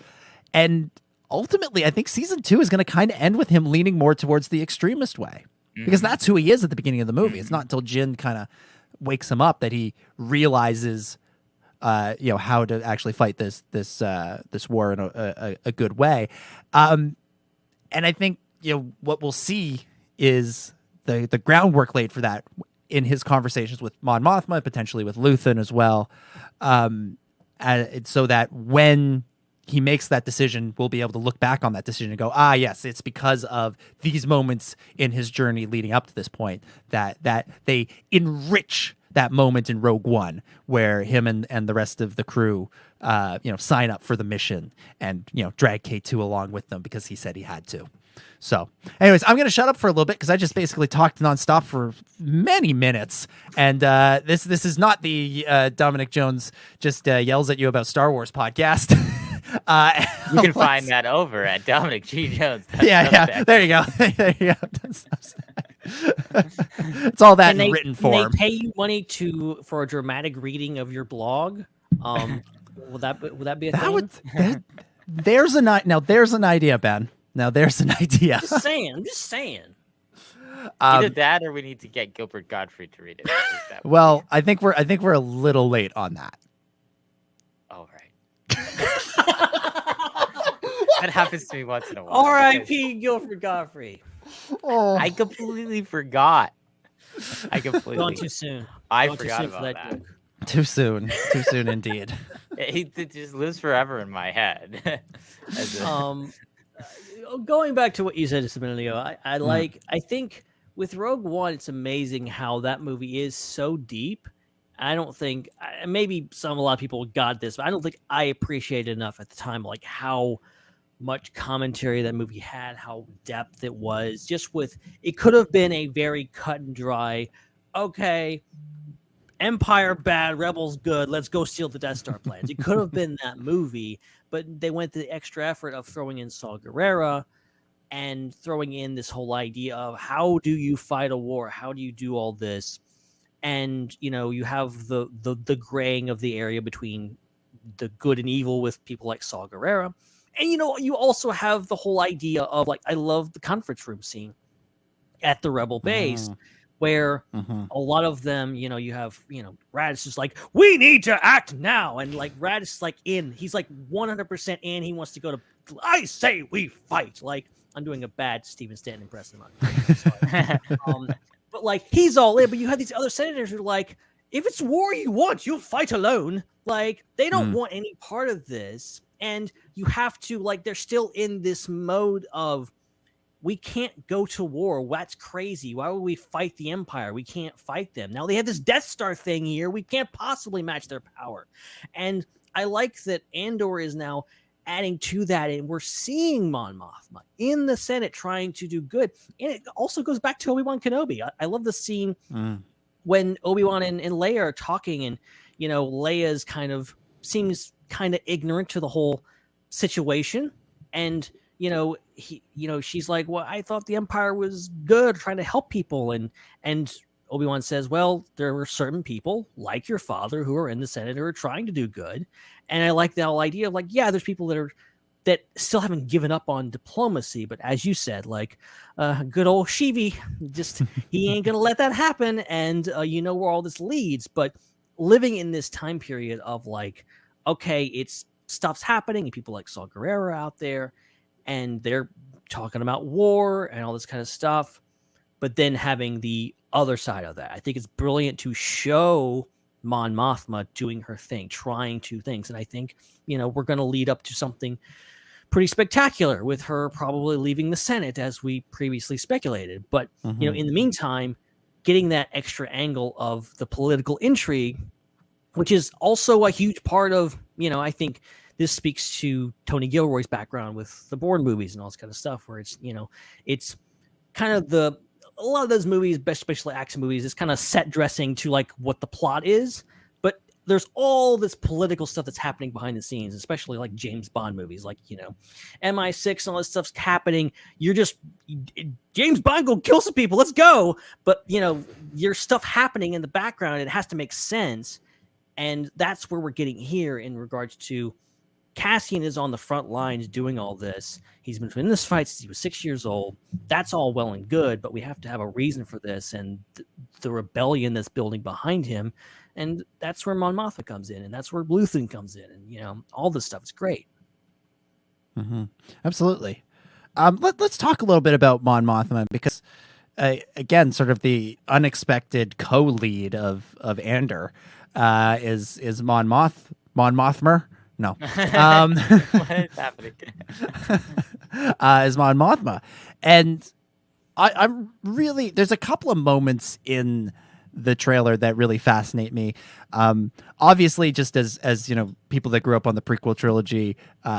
And ultimately, I think season 2 is going to kind of end with him leaning more towards the extremist way. Because that's who he is at the beginning of the movie. It's not until Jin kind of wakes him up that he realizes how to actually fight this war in a good way. And I think what we'll see is the groundwork laid for that in his conversations with Mon Mothma, potentially with Luthen as well, so that when he makes that decision, we'll be able to look back on that decision and go, yes, it's because of these moments in his journey leading up to this point that they enrich that moment in Rogue One where him and the rest of the crew sign up for the mission and drag K2 along with them because he said he had to. So anyways, I'm going to shut up for a little bit because I just basically talked nonstop for many minutes. And this is not the Dominic Jones just yells at you about Star Wars podcast. You can find that over at Dominic G. Jones. Yeah. There you go. There you go. It's all that in written form. Can they pay you money for a dramatic reading of your blog? Would that be a thing? There's an idea, Ben. Now there's an idea. I'm just saying. Either that, or we need to get Gilbert Gottfried to read it. Well, I think we're a little late on that. Oh, right. That happens to me once in a while. R.I.P. Gilbert Gottfried. Oh. I completely forgot. Gone too soon. I forgot about that. Too soon indeed. It just lives forever in my head. Going back to what you said just a minute ago, I think with Rogue One, it's amazing how that movie is so deep. I don't think maybe a lot of people got this, but I don't think I appreciated enough at the time, like how much commentary that movie had, how depth it was. It could have been a very cut and dry, okay, Empire bad, Rebels good, let's go steal the Death Star plans. It could have been that movie, but they went to the extra effort of throwing in Saw Gerrera and throwing in this whole idea of how do you fight a war? How do you do all this? and you have the graying of the area between the good and evil with people like Saw Gerrera. And you also have the whole idea of, like, I love the conference room scene at the Rebel base, where a lot of them, you have, Radish is like, we need to act now, and like Radish is like he's like 100% in. He wants to go to, I say we fight. Like, I'm doing a bad Steven Stanton impression. But like, he's all in. But you have these other senators who are like, if it's war you want, you'll fight alone. Like, they don't want any part of this. And you have to, like, they're still in this mode of, we can't go to war. That's crazy. Why would we fight the Empire? We can't fight them. Now they have this Death Star thing here. We can't possibly match their power. And I like that Andor is now adding to that, and we're seeing Mon Mothma in the Senate trying to do good. And it also goes back to Obi-Wan Kenobi. I love the scene when Obi-Wan and Leia are talking, and Leia's seems kind of ignorant to the whole situation, and she's like, well, I thought the Empire was good, trying to help people, and Obi-Wan says, well, there were certain people like your father who are in the Senate who are trying to do good. And I like the whole idea of, like, yeah, there's people that still haven't given up on diplomacy, but as you said, like, good old Shivi, just he ain't gonna let that happen, and where all this leads. But living in this time period of, like, okay, it's stuff's happening, and people like Saw Gerrera out there, and they're talking about war and all this kind of stuff, but then having the other side of that, I think it's brilliant to show Mon Mothma doing her thing, trying to things, and I think we're going to lead up to something pretty spectacular with her probably leaving the Senate, as we previously speculated. But in the meantime, getting that extra angle of the political intrigue, which is also a huge part of, I think this speaks to Tony Gilroy's background with the Bourne movies and all this kind of stuff, where it's, it's kind of a lot of those movies, especially action movies, is kind of set dressing to, like, what the plot is. But there's all this political stuff that's happening behind the scenes, especially like James Bond movies, like, MI6 and all this stuff's happening. You're just, James Bond go kill some people, let's go. But, your stuff happening in the background, it has to make sense. And that's where we're getting here in regards to Cassian is on the front lines doing all this. He's been in this fight since he was 6 years old. That's all well and good, but we have to have a reason for this, and the rebellion that's building behind him. And that's where Mon Mothma comes in, and that's where Luthen comes in, and all this stuff is great. Absolutely. Let's talk a little bit about Mon Mothma, because again, sort of the unexpected co-lead of Andor is Mon Mothma. No. What is happening? Is Mon Mothma. And I'm really, there's a couple of moments in the trailer that really fascinate me. Obviously, just as people that grew up on the prequel trilogy,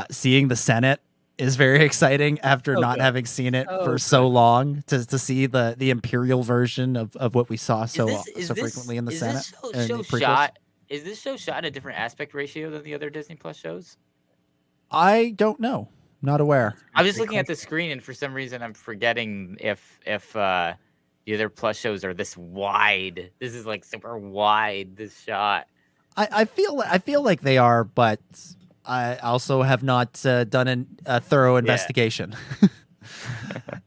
seeing the Senate is very exciting after not having seen it for so long, to see the Imperial version of what we saw so frequently in the Senate. Is this show shot in a different aspect ratio than the other Disney Plus shows? I don't know. Not aware. I was just looking at the screen, and for some reason, I'm forgetting if the other Plus shows are this wide. This is like super wide. This shot. I feel like they are, but I also have not done a thorough investigation.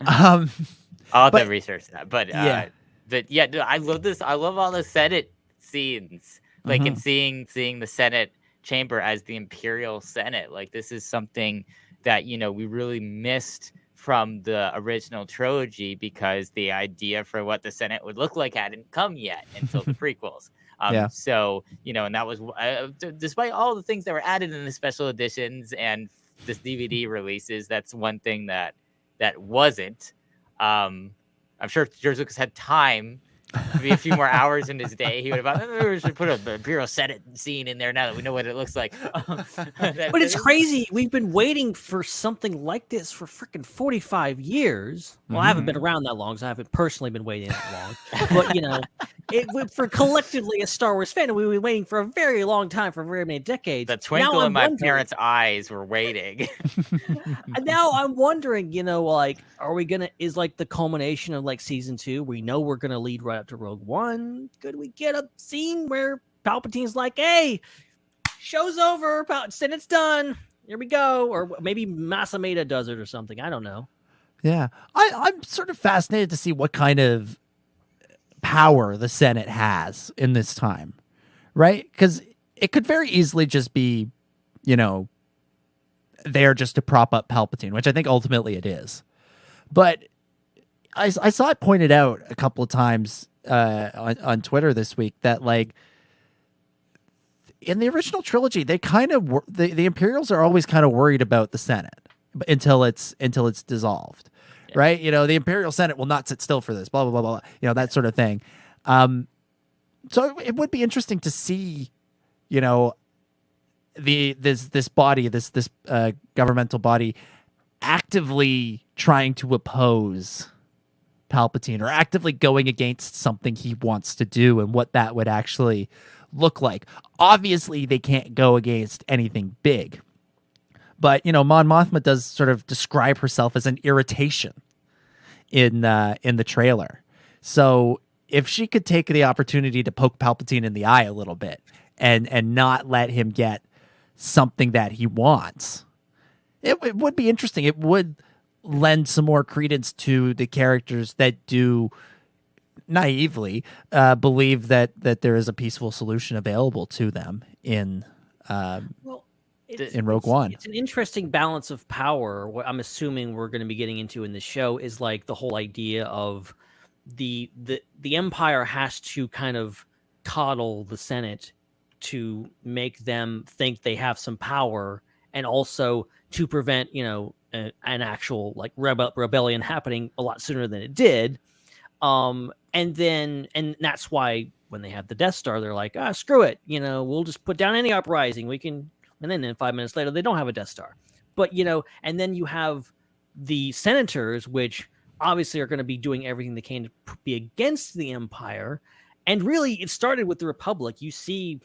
I'll have to research that. But dude, I love this. I love all the Senate scenes. Like, in seeing the Senate chamber as the Imperial Senate. Like, this is something that, we really missed from the original trilogy, because the idea for what the Senate would look like hadn't come yet until the prequels. So, and that was, despite all the things that were added in the special editions and this DVD releases, that's one thing that wasn't. I'm sure George Lucas had time, maybe a few more hours in his day, he would have thought, we should put a Imperial Senate scene in there now that we know what it looks like. But it's crazy. We've been waiting for something like this for freaking 45 years. Well, I haven't been around that long, so I haven't personally been waiting that long. But, for collectively a Star Wars fan, we've been waiting for a very long time, for very many decades. The twinkle in my parents' eyes were waiting. And now I'm wondering, is like the culmination of, like, season 2? We know we're going to lead right out to Rogue One. Could we get a scene where Palpatine's like, hey, show's over, Senate's done, here we go? Or maybe Masameda does it or something. I don't know. Yeah. I'm sort of fascinated to see what kind of power the Senate has in this time, right? Because it could very easily just be, there just to prop up Palpatine, which I think ultimately it is. But I saw it pointed out a couple of times on Twitter this week that, like, in the original trilogy, they kind of the Imperials are always kind of worried about the Senate until it's dissolved, right? The Imperial Senate will not sit still for this, blah blah blah blah, that sort of thing. So it would be interesting to see, this body, this governmental body, actively trying to oppose Palpatine or actively going against something he wants to do, and what that would actually look like. Obviously, they can't go against anything big, but Mon Mothma does sort of describe herself as an irritation in the trailer. So if she could take the opportunity to poke Palpatine in the eye a little bit and not let him get something that he wants, it would be interesting. It would lend some more credence to the characters that do naively believe that there is a peaceful solution available to them in Rogue One. It's an interesting balance of power. What I'm assuming we're going to be getting into in the show is like the whole idea of the Empire has to kind of coddle the Senate to make them think they have some power, and also to prevent an actual like rebellion happening a lot sooner than it did. And that's why when they have the Death Star, they're like, screw it, we'll just put down any uprising we can. And then 5 minutes later, they don't have a Death Star. But and then you have the senators, which obviously are going to be doing everything they can to be against the Empire. And really, it started with the Republic. You see,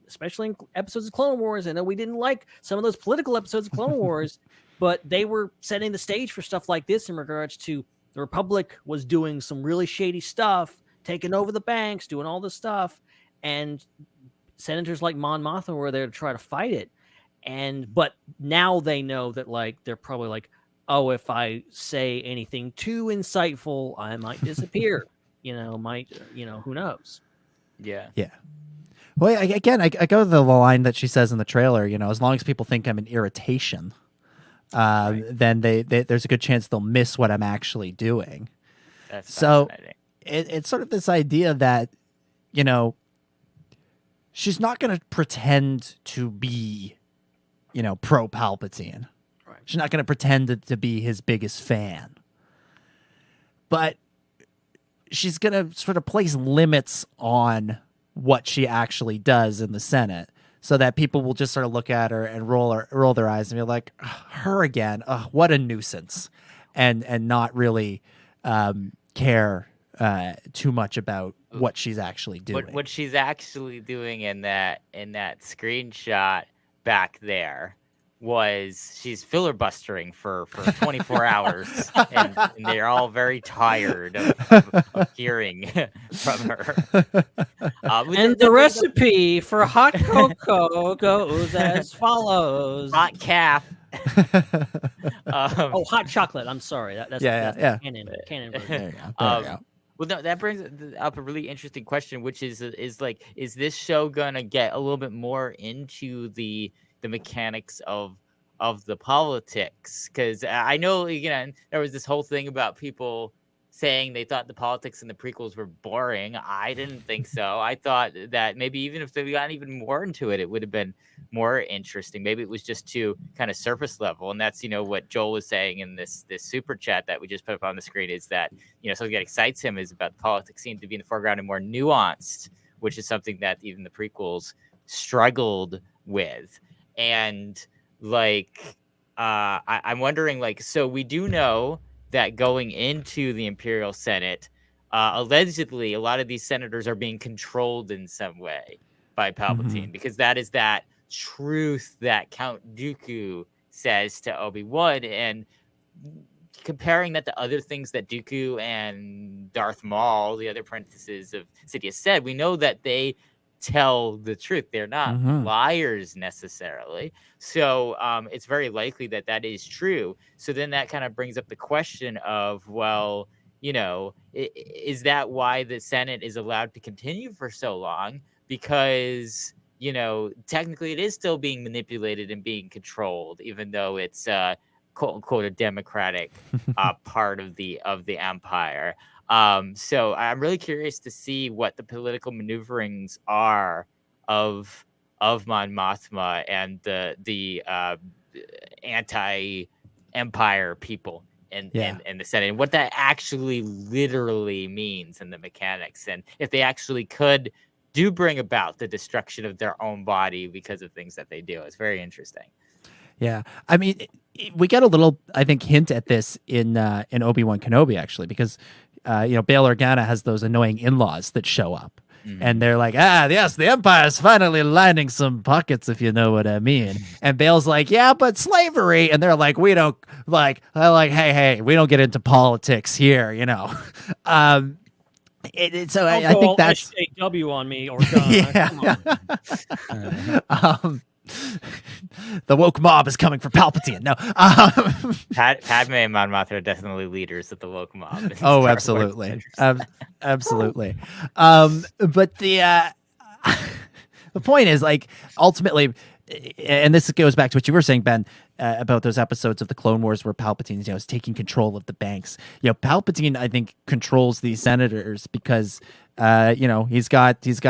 especially in episodes of Clone Wars, I know we didn't like some of those political episodes of Clone Wars, but they were setting the stage for stuff like this in regards to the Republic was doing some really shady stuff, taking over the banks, doing all this stuff. And senators like Mon Mothma were there to try to fight it. But now they know that, like, they're probably like, oh, if I say anything too insightful, I might disappear. Who knows? Yeah. Yeah. Well, I go to the line that she says in the trailer, as long as people think I'm an irritation, right, then there's a good chance they'll miss what I'm actually doing. That's so it's sort of this idea that, she's not going to pretend to be, pro Palpatine. Right. She's not going to pretend to be his biggest fan. But she's going to sort of place limits on what she actually does in the Senate, so that people will just sort of look at her and roll their eyes and be like, her again, what a nuisance, and not really care too much about what she's actually doing. What she's actually doing in that screenshot back there was she's filibustering for 24 hours, and they're all very tired of hearing from her. And the recipe for hot cocoa goes as follows: hot calf. Hot chocolate. I'm sorry. That's canon version. There you go. Well, no, that brings up a really interesting question, which is this show gonna get a little bit more into the mechanics of the politics? Because I know, there was this whole thing about people saying they thought the politics in the prequels were boring. I didn't think so. I thought that maybe even if they got even more into it, it would have been more interesting. Maybe it was just too kind of surface level. And that's, what Joel was saying in this super chat that we just put up on the screen, is that, something that excites him is about the politics seem to be in the foreground and more nuanced, which is something that even the prequels struggled with. And I'm wondering, so we do know that going into the Imperial Senate, allegedly a lot of these senators are being controlled in some way by Palpatine, because that is that truth that Count Dooku says to Obi-Wan. And comparing that to other things that Dooku and Darth Maul, the other apprentices of Sidious, said, we know that they tell the truth. They're not liars necessarily. So it's very likely that that is true. So then that kind of brings up the question of, well, you know, is that why the Senate is allowed to continue for so long? Because, you know, technically it is still being manipulated and being controlled, even though it's quote unquote a democratic part of the empire. So I'm really curious to see what the political maneuverings are of Mon Mothma and the anti-empire people in the Senate, and what that actually literally means in the mechanics, and if they actually do bring about the destruction of their own body because of things that they do. It's very interesting. Yeah, I mean, we get a little, I think, hint at this in Obi-Wan Kenobi, actually, because you know, Bail Organa has those annoying in-laws that show up, and they're like, yes, the Empire's finally lining some pockets, if you know what I mean. And Bail's like, yeah, but slavery, and they're like, we don't hey, we don't get into politics here, you know. So I think that's SJW on me, Organa. The woke mob is coming for Palpatine. No, Padme and Mon Mothma are definitely leaders of the woke mob. Oh, absolutely, absolutely. But the point is, like, ultimately, and this goes back to what you were saying, Ben, about those episodes of the Clone Wars where Palpatine, you know, is taking control of the banks. You know, Palpatine, I think, controls these senators because, you know, he's got some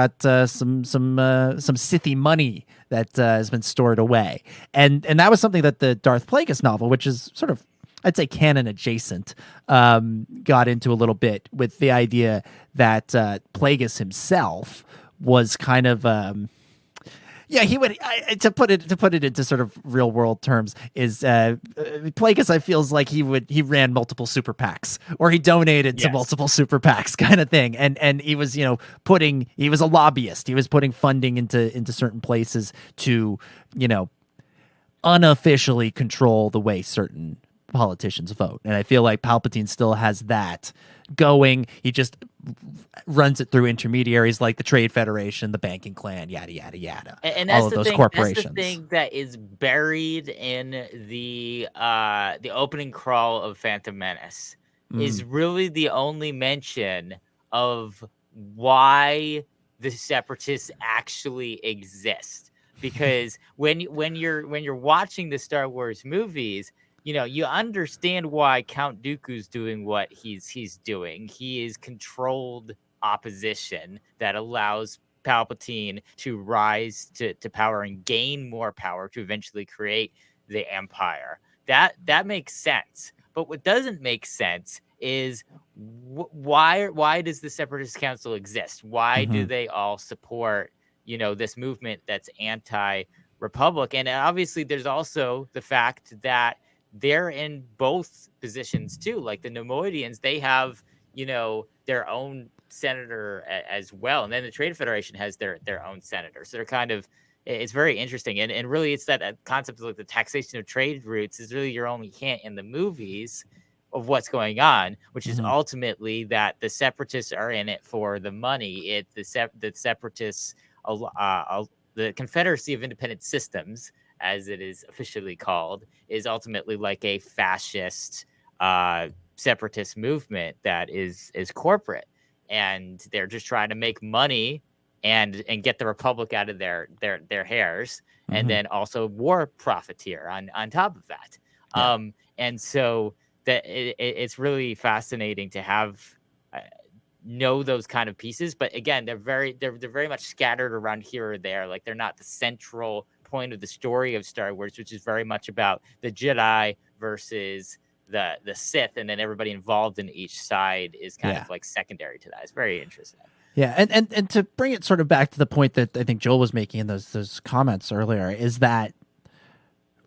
Sithy money that has been stored away, and that was something that the Darth Plagueis novel, which is sort of, I'd say, canon adjacent, got into a little bit, with the idea that Plagueis himself was kind of he would, to put it into sort of real world terms, is Plagueis, I feels like he ran multiple super PACs, or he donated to multiple super PACs, kind of thing, and he was, you know, he was a lobbyist. He was putting funding into certain places to, you know, unofficially control the way certain politicians vote. And I feel like Palpatine still has that going. He just runs it through intermediaries like the Trade Federation, the banking clan, yada yada yada, and that's all of those thing, corporations. That's the thing that is buried in the opening crawl of Phantom Menace, is really the only mention of why the Separatists actually exist. Because when you're watching the Star Wars movies, you know, you understand why Count Dooku's doing what he's doing. He is controlled opposition that allows Palpatine to rise to power and gain more power to eventually create the Empire. That makes sense. But what doesn't make sense is why does the Separatist Council exist? Why do they all support, you know, this movement that's anti-Republic? And obviously there's also the fact that they're in both positions too. Like the Neimoidians, they have, you know, their own senator as well, and then the Trade Federation has their own senator. So they're kind of, it's very interesting, and really it's that concept of like the taxation of trade routes is really your only hint in the movies of what's going on, which is ultimately that the Separatists are in it for the money. The Separatists, the Confederacy of Independent Systems, as it is officially called, is ultimately like a fascist separatist movement that is corporate, and they're just trying to make money and get the Republic out of their hairs, and then also war profiteer on top of that. And so that it's really fascinating to have know those kind of pieces, but again, they're very much scattered around here or there. Like they're not the central point of the story of Star Wars, which is very much about the Jedi versus the Sith, and then everybody involved in each side is kind of like secondary to that. It's very interesting. Yeah, and to bring it sort of back to the point that I think Joel was making in those comments earlier, is that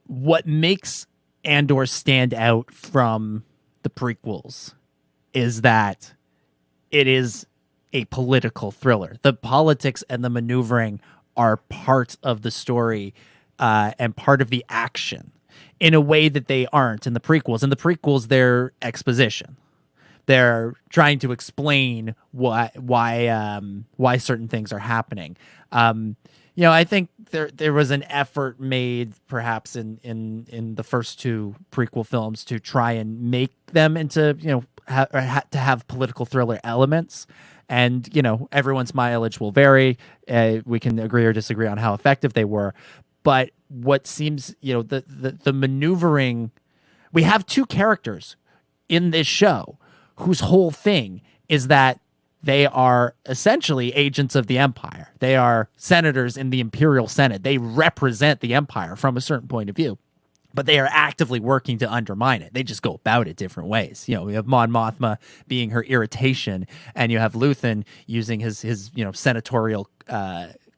what makes Andor stand out from the prequels is that it is a political thriller. The politics and the maneuvering are part of the story and part of the action. in a way that they aren't in the prequels. In the prequels, they're exposition. They're trying to explain why certain things are happening. I think there was an effort made perhaps in the first two prequel films to try and make them into, to have political thriller elements. And, everyone's mileage will vary. We can agree or disagree on how effective they were. But what seems, the maneuvering, we have two characters in this show whose whole thing is that they are essentially agents of the Empire. They are senators in the Imperial Senate. They represent the Empire from a certain point of view, but they are actively working to undermine it. They just go about it different ways. We have Mon Mothma being her irritation, and you have Luthen using his senatorial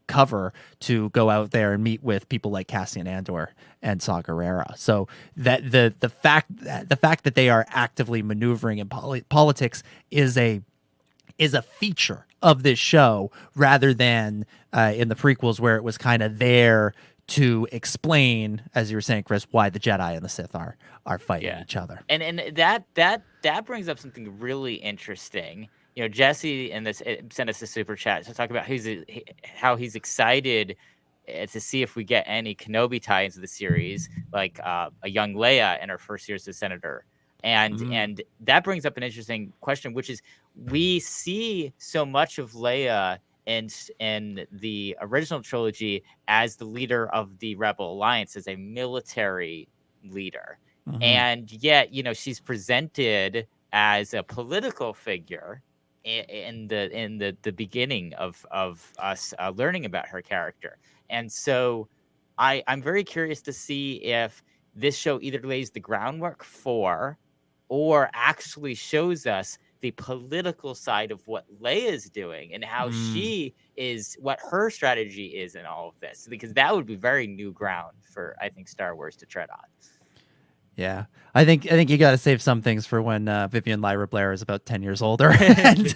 cover to go out there and meet with people like Cassian Andor and Saw Gerrera. So that the fact that they are actively maneuvering in politics is a feature of this show, rather than in the prequels, where it was kind of there to explain, as you were saying, Chris, why the Jedi and the Sith are fighting each other. And that brings up something really interesting. Jesse sent us a super chat to talk about how he's excited to see if we get any Kenobi tie into the series, like a young Leia in her first year as a senator. And that brings up an interesting question, which is, we see so much of Leia in the original trilogy as the leader of the Rebel Alliance, as a military leader. And yet, she's presented as a political figure in the beginning of us learning about her character. And so I'm very curious to see if this show either lays the groundwork for or actually shows us the political side of what Leia's doing and how she is, what her strategy is in all of this, because that would be very new ground for, I think, Star Wars to tread on. Yeah, I think you got to save some things for when Vivian Lyra Blair is about 10 years older and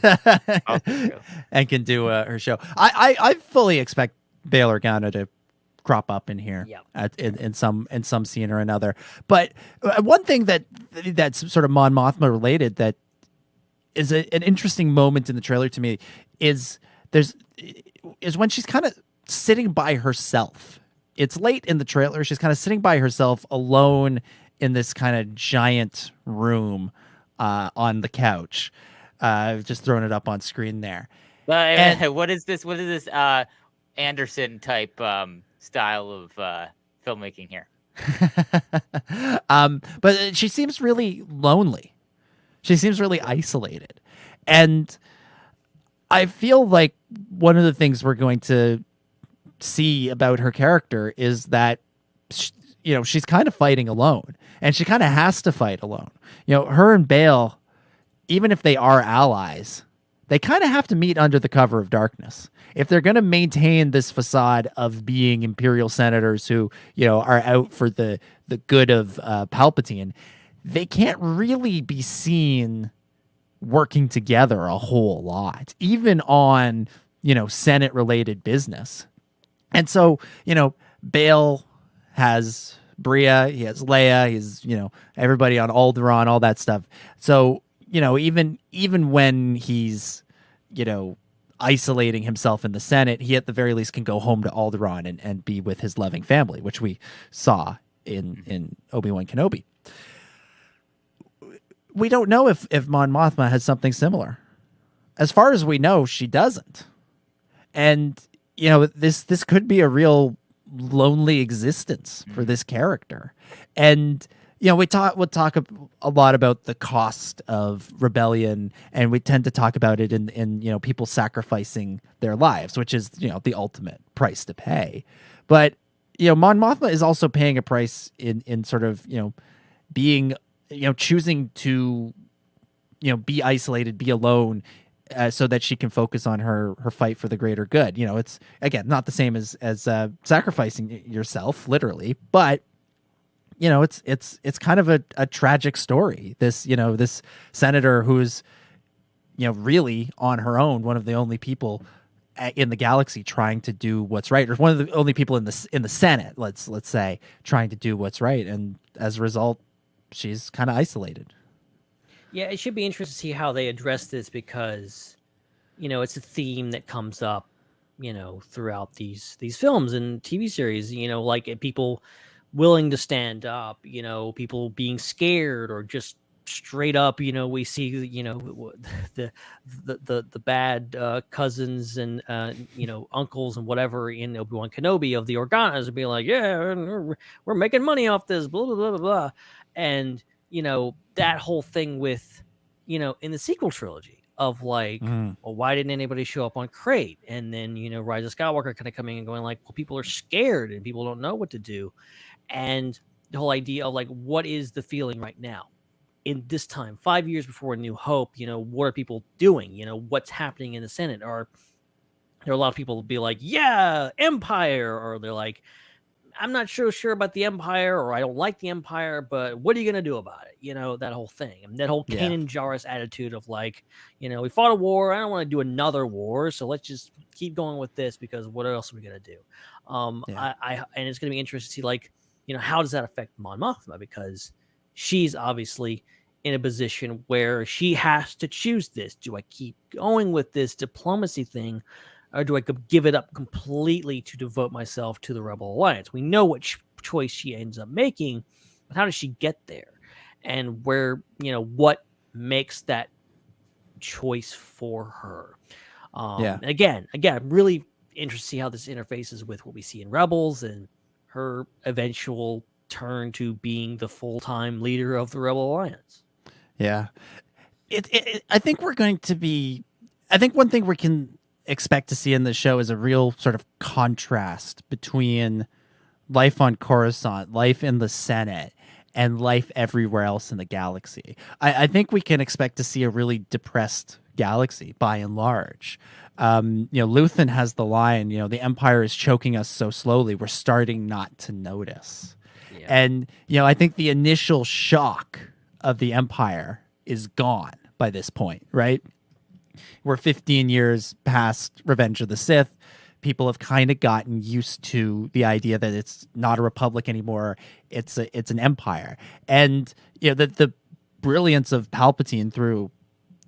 can do her show. I fully expect Bail Organa to crop up in here in some scene or another. But one thing that's sort of Mon Mothma related that is an interesting moment in the trailer to me is when she's kind of sitting by herself. It's late in the trailer. She's kind of sitting by herself alone in this kind of giant room on the couch. I've just thrown it up on screen there. What is this? What is this Anderson type style of filmmaking here? But she seems really lonely. She seems really isolated. And I feel like one of the things we're going to see about her character is that she's kind of fighting alone, and she kind of has to fight alone. Her and Bail, even if they are allies, they kind of have to meet under the cover of darkness. If they're going to maintain this facade of being Imperial senators who, are out for the good of Palpatine, they can't really be seen working together a whole lot, even on, Senate related business. And so, Bail has Bria, he has Leia, he's, everybody on Alderaan, all that stuff. So, even when he's, isolating himself in the Senate, he at the very least can go home to Alderaan and be with his loving family, which we saw in Obi-Wan Kenobi. We don't know if Mon Mothma has something similar. As far as we know, she doesn't. And, this could be a real lonely existence for this character. And we'll talk a lot about the cost of rebellion, and we tend to talk about it in people sacrificing their lives, which is the ultimate price to pay. But Mon Mothma is also paying a price in sort of being choosing to be isolated, be alone, so that she can focus on her fight for the greater good. It's again not the same as sacrificing yourself literally, but it's kind of a tragic story. This this senator who's really on her own, one of the only people in the galaxy trying to do what's right, or one of the only people in the Senate, let's say, trying to do what's right, and as a result, she's kind of isolated. Yeah, it should be interesting to see how they address this because, it's a theme that comes up, throughout these films and TV series. Like people willing to stand up, people being scared or just straight up, we see, the bad cousins and uncles and whatever in Obi-Wan Kenobi of the Organas and be like, yeah, we're making money off this, blah blah blah blah blah, and that whole thing with in the sequel trilogy of like, well, why didn't anybody show up on Crate? And then Rise of Skywalker kind of coming and going like, well, people are scared and people don't know what to do, and the whole idea of like, what is the feeling right now? In this time, 5 years before A New Hope, what are people doing? What's happening in the Senate? Or there are a lot of people will be like, yeah, Empire, or they're like, I'm not sure about the Empire, or I don't like the Empire, but what are you going to do about it? That whole thing. And that whole Kanan Jarrus attitude of like, we fought a war. I don't want to do another war. So let's just keep going with this because what else are we going to do? And it's going to be interesting to see like, how does that affect Mon Mothma? Because she's obviously in a position where she has to choose this. Do I keep going with this diplomacy thing, or do I give it up completely to devote myself to the Rebel Alliance? We know what choice she ends up making, but how does she get there? And where, what makes that choice for her? Again, really interested to see how this interfaces with what we see in Rebels and her eventual turn to being the full-time leader of the Rebel Alliance. Yeah. I think we're going to be, I think one thing we can expect to see in the show is a real sort of contrast between life on Coruscant, life in the Senate, and life everywhere else in the galaxy. I think we can expect to see a really depressed galaxy by and large. Luthen has the line, the Empire is choking us so slowly, we're starting not to notice. Yeah. And, I think the initial shock of the Empire is gone by this point, right? We're 15 years past Revenge of the Sith. People have kind of gotten used to the idea that it's not a republic anymore. It's an empire. And the brilliance of Palpatine through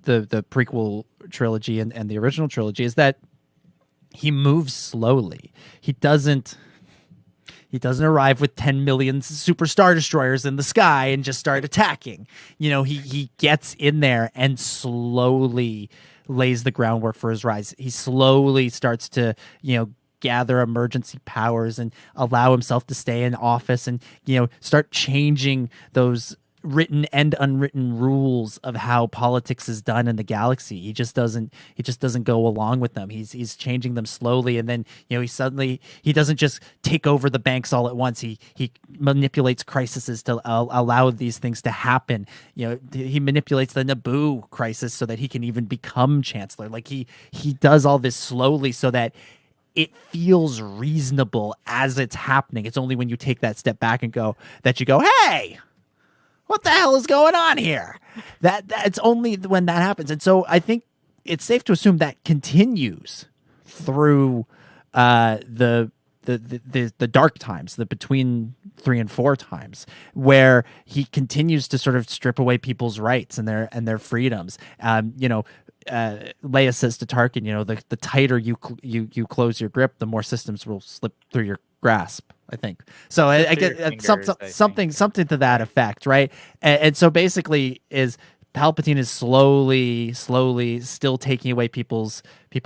the prequel trilogy and the original trilogy is that he moves slowly. He doesn't arrive with 10 million super Star Destroyers in the sky and just start attacking. He gets in there and slowly lays the groundwork for his rise. He slowly starts to, gather emergency powers and allow himself to stay in office and, start changing those written and unwritten rules of how politics is done in the galaxy. He just doesn't go along with them. He's changing them slowly, and then he doesn't just take over the banks all at once. He manipulates crises to allow these things to happen. He manipulates the Naboo crisis so that he can even become chancellor. Like he does all this slowly so that it feels reasonable as it's happening. It's only when you take that step back and go, hey, what the hell is going on here? That it's only when that happens. And so I think it's safe to assume that continues through the dark times, the between 3 and 4 times, where he continues to sort of strip away people's rights and their freedoms. Leia says to Tarkin, the tighter you close your grip, the more systems will slip through your grasp. I think so. I get something to that effect, right? And so basically, is Palpatine is slowly still taking away people's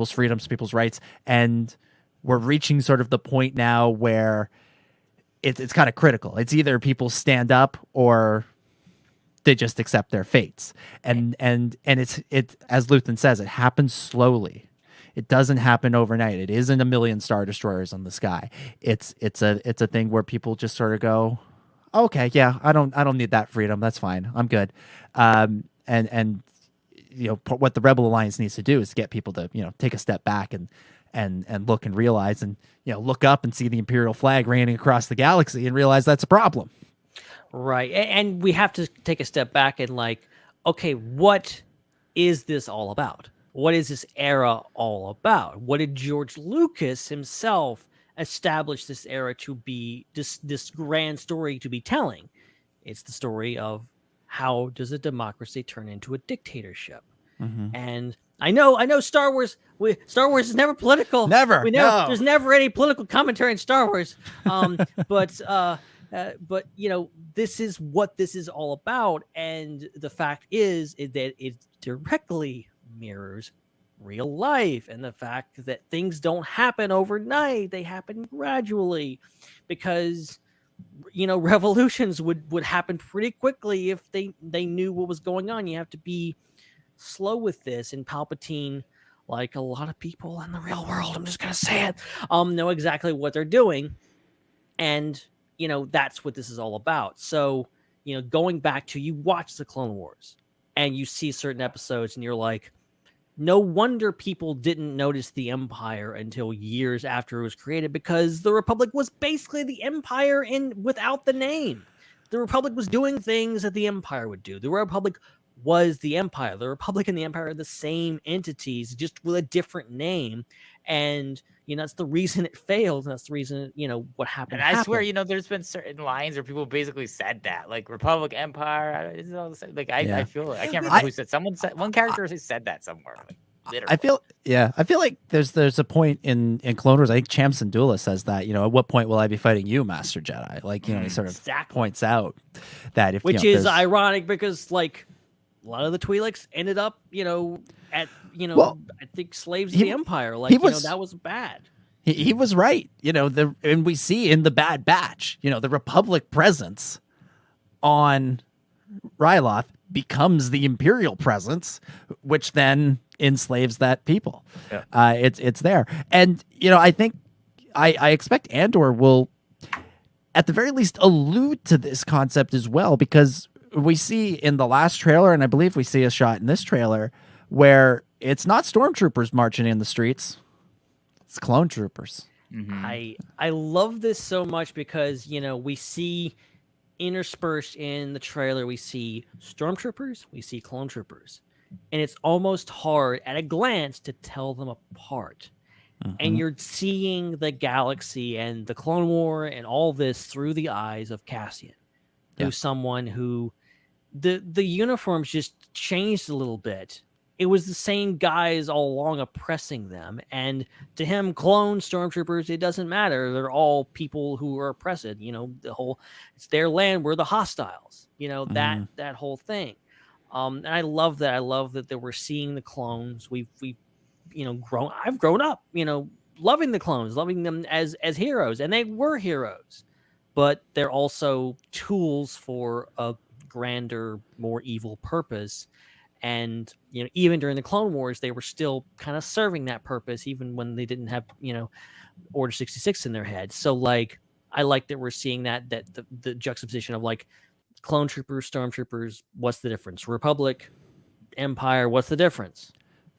freedoms, people's rights, and we're reaching sort of the point now where it's kind of critical. It's either people stand up or they just accept their fates, and it's as Luthen says, it happens slowly. It doesn't happen overnight. It isn't a million Star Destroyers on the sky. It's a thing where people just sort of go, okay, yeah, I don't need that freedom. That's fine. I'm good. And what the Rebel Alliance needs to do is get people to take a step back and look and realize and look up and see the Imperial flag reigning across the galaxy and realize that's a problem. Right, and we have to take a step back and like, okay, what is this all about? what is this era all about? What did George Lucas himself establish this era to be, this grand story to be telling? It's the story of how does a democracy turn into a dictatorship? And I know Star Wars is never political. Never. No. There's never any political commentary in Star Wars. But this is what this is all about, and the fact is that it directly mirrors real life, and the fact that things don't happen overnight; they happen gradually, because revolutions would happen pretty quickly if they knew what was going on. You have to be slow with this, and Palpatine, like a lot of people in the real world, I'm just gonna say it, know exactly what they're doing, and that's what this is all about. So going back to, you watch the Clone Wars and you see certain episodes and you're like, no wonder people didn't notice the Empire until years after it was created, because the Republic was basically the Empire without the name. The Republic was doing things that the Empire would do. The Republic was the Empire. The Republic and the Empire are the same entities, just with a different name. And that's the reason it failed. And that's the reason what happened. And I swear, there's been certain lines where people basically said that, like Republic, Empire. It's all the same. Like I feel I can't remember who said. Someone said, one character said that somewhere. Like, literally. I feel like there's a point in Clone Wars. I think Cham Syndulla says that, at what point will I be fighting you, Master Jedi? Like, he sort of points out that which is ironic, because like a lot of the Twi'leks ended up, at I think slaves of the Empire. Like that was bad. He was right. And we see in the Bad Batch, the Republic presence on Ryloth becomes the Imperial presence, which then enslaves that people. Yeah. It's there. And I think I expect Andor will at the very least allude to this concept as well, because we see in the last trailer, and I believe we see a shot in this trailer, where it's not stormtroopers marching in the streets, it's clone troopers. I love this so much, because we see interspersed in the trailer, we see stormtroopers, we see clone troopers, and it's almost hard at a glance to tell them apart. And you're seeing the galaxy and the Clone War and all this through the eyes of Cassian, who's someone who the uniforms just changed a little bit. It was the same guys all along oppressing them, and to him, clone stormtroopers, it doesn't matter. They're all people who are oppressed. It's their land. We're the hostiles. That whole thing. And I love that. I love that we're seeing the clones. We've grown. I've grown up, loving the clones, loving them as heroes, and they were heroes, but they're also tools for a grander, more evil purpose. And even during the Clone Wars, they were still kind of serving that purpose, even when they didn't have Order 66 in their head. So like, I like that we're seeing that the juxtaposition of like clone troopers, stormtroopers. What's the difference? Republic, Empire. What's the difference?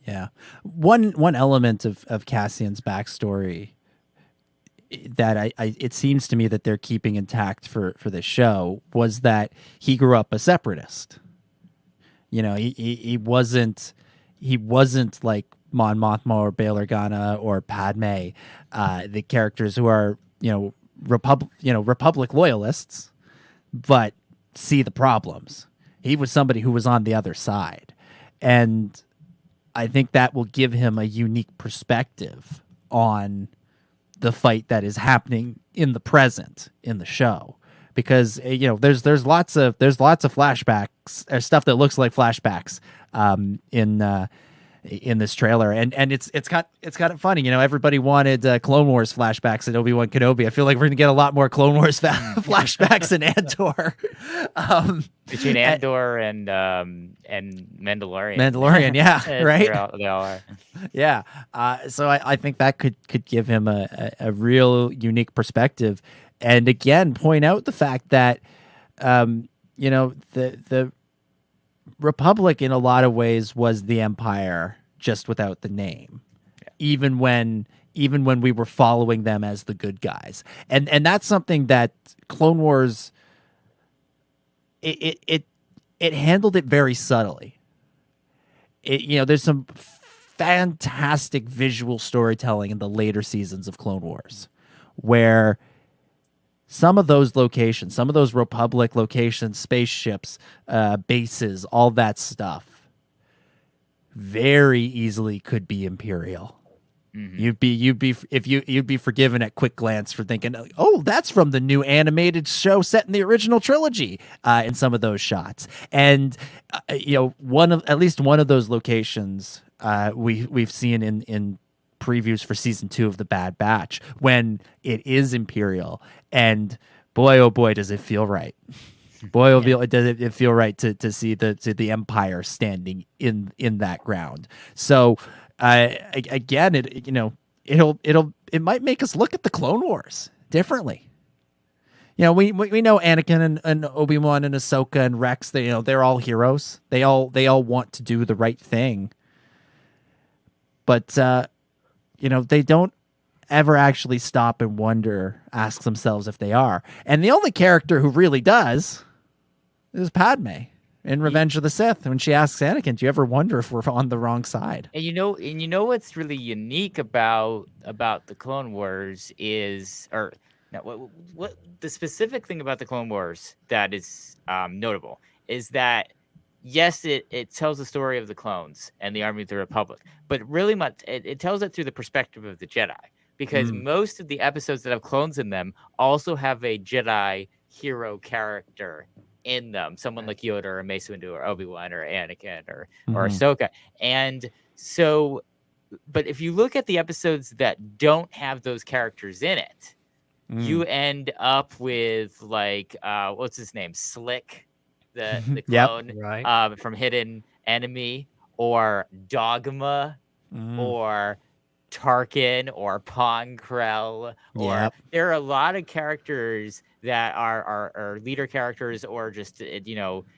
Yeah, one element of Cassian's backstory that it seems to me that they're keeping intact for this show was that he grew up a separatist. He wasn't like Mon Mothma or Bail Organa or Padme, the characters who are Republic loyalists, but see the problems. He was somebody who was on the other side, and I think that will give him a unique perspective on the fight that is happening in the present in the show, because there's lots of flashbacks or stuff that looks like flashbacks in this trailer, and it's kind of funny. Everybody wanted Clone Wars flashbacks at Obi-Wan Kenobi. I feel like we're gonna get a lot more Clone Wars flashbacks in Andor. Between Andor and Mandalorian. Mandalorian, yeah, right. They all are. Yeah, so I think that could give him a real unique perspective, and again point out the fact that the Republic in a lot of ways was the Empire, just without the name. Yeah. Even when we were following them as the good guys, and that's something that Clone Wars it handled it very subtly. There's some fantastic visual storytelling in the later seasons of Clone Wars, where some of those locations, some of those Republic locations, spaceships, bases, all that stuff, very easily could be Imperial. You'd be forgiven at quick glance for thinking, oh, that's from the new animated show set in the original trilogy, in some of those shots. And at least one of those locations we've seen in previews for season 2 of The Bad Batch, when it is Imperial, and boy, oh boy, does it feel right. Boy, oh boy, does it feel right to see the Empire standing in that ground. So again, it might make us look at the Clone Wars differently. We know Anakin and Obi-Wan and Ahsoka and Rex, they're all heroes. They all want to do the right thing. But they don't ever actually stop and ask themselves if they are. And the only character who really does is Padme in Revenge of the Sith, when she asks Anakin, "Do you ever wonder if we're on the wrong side?" And you know what's really unique about the Clone Wars is, what the specific thing about the Clone Wars that is notable is that, yes, it tells the story of the clones and the army of the Republic, but really much it tells it through the perspective of the Jedi, because most of the episodes that have clones in them also have a Jedi hero character in them, someone like Yoda or Mace Windu or Obi-Wan or Anakin or Ahsoka. And so, but if you look at the episodes that don't have those characters in it, you end up with what's his name? Slick, the clone from Hidden Enemy, or Dogma, or Tarkin, or Ponkrell, or there are a lot of characters that are leader characters, or just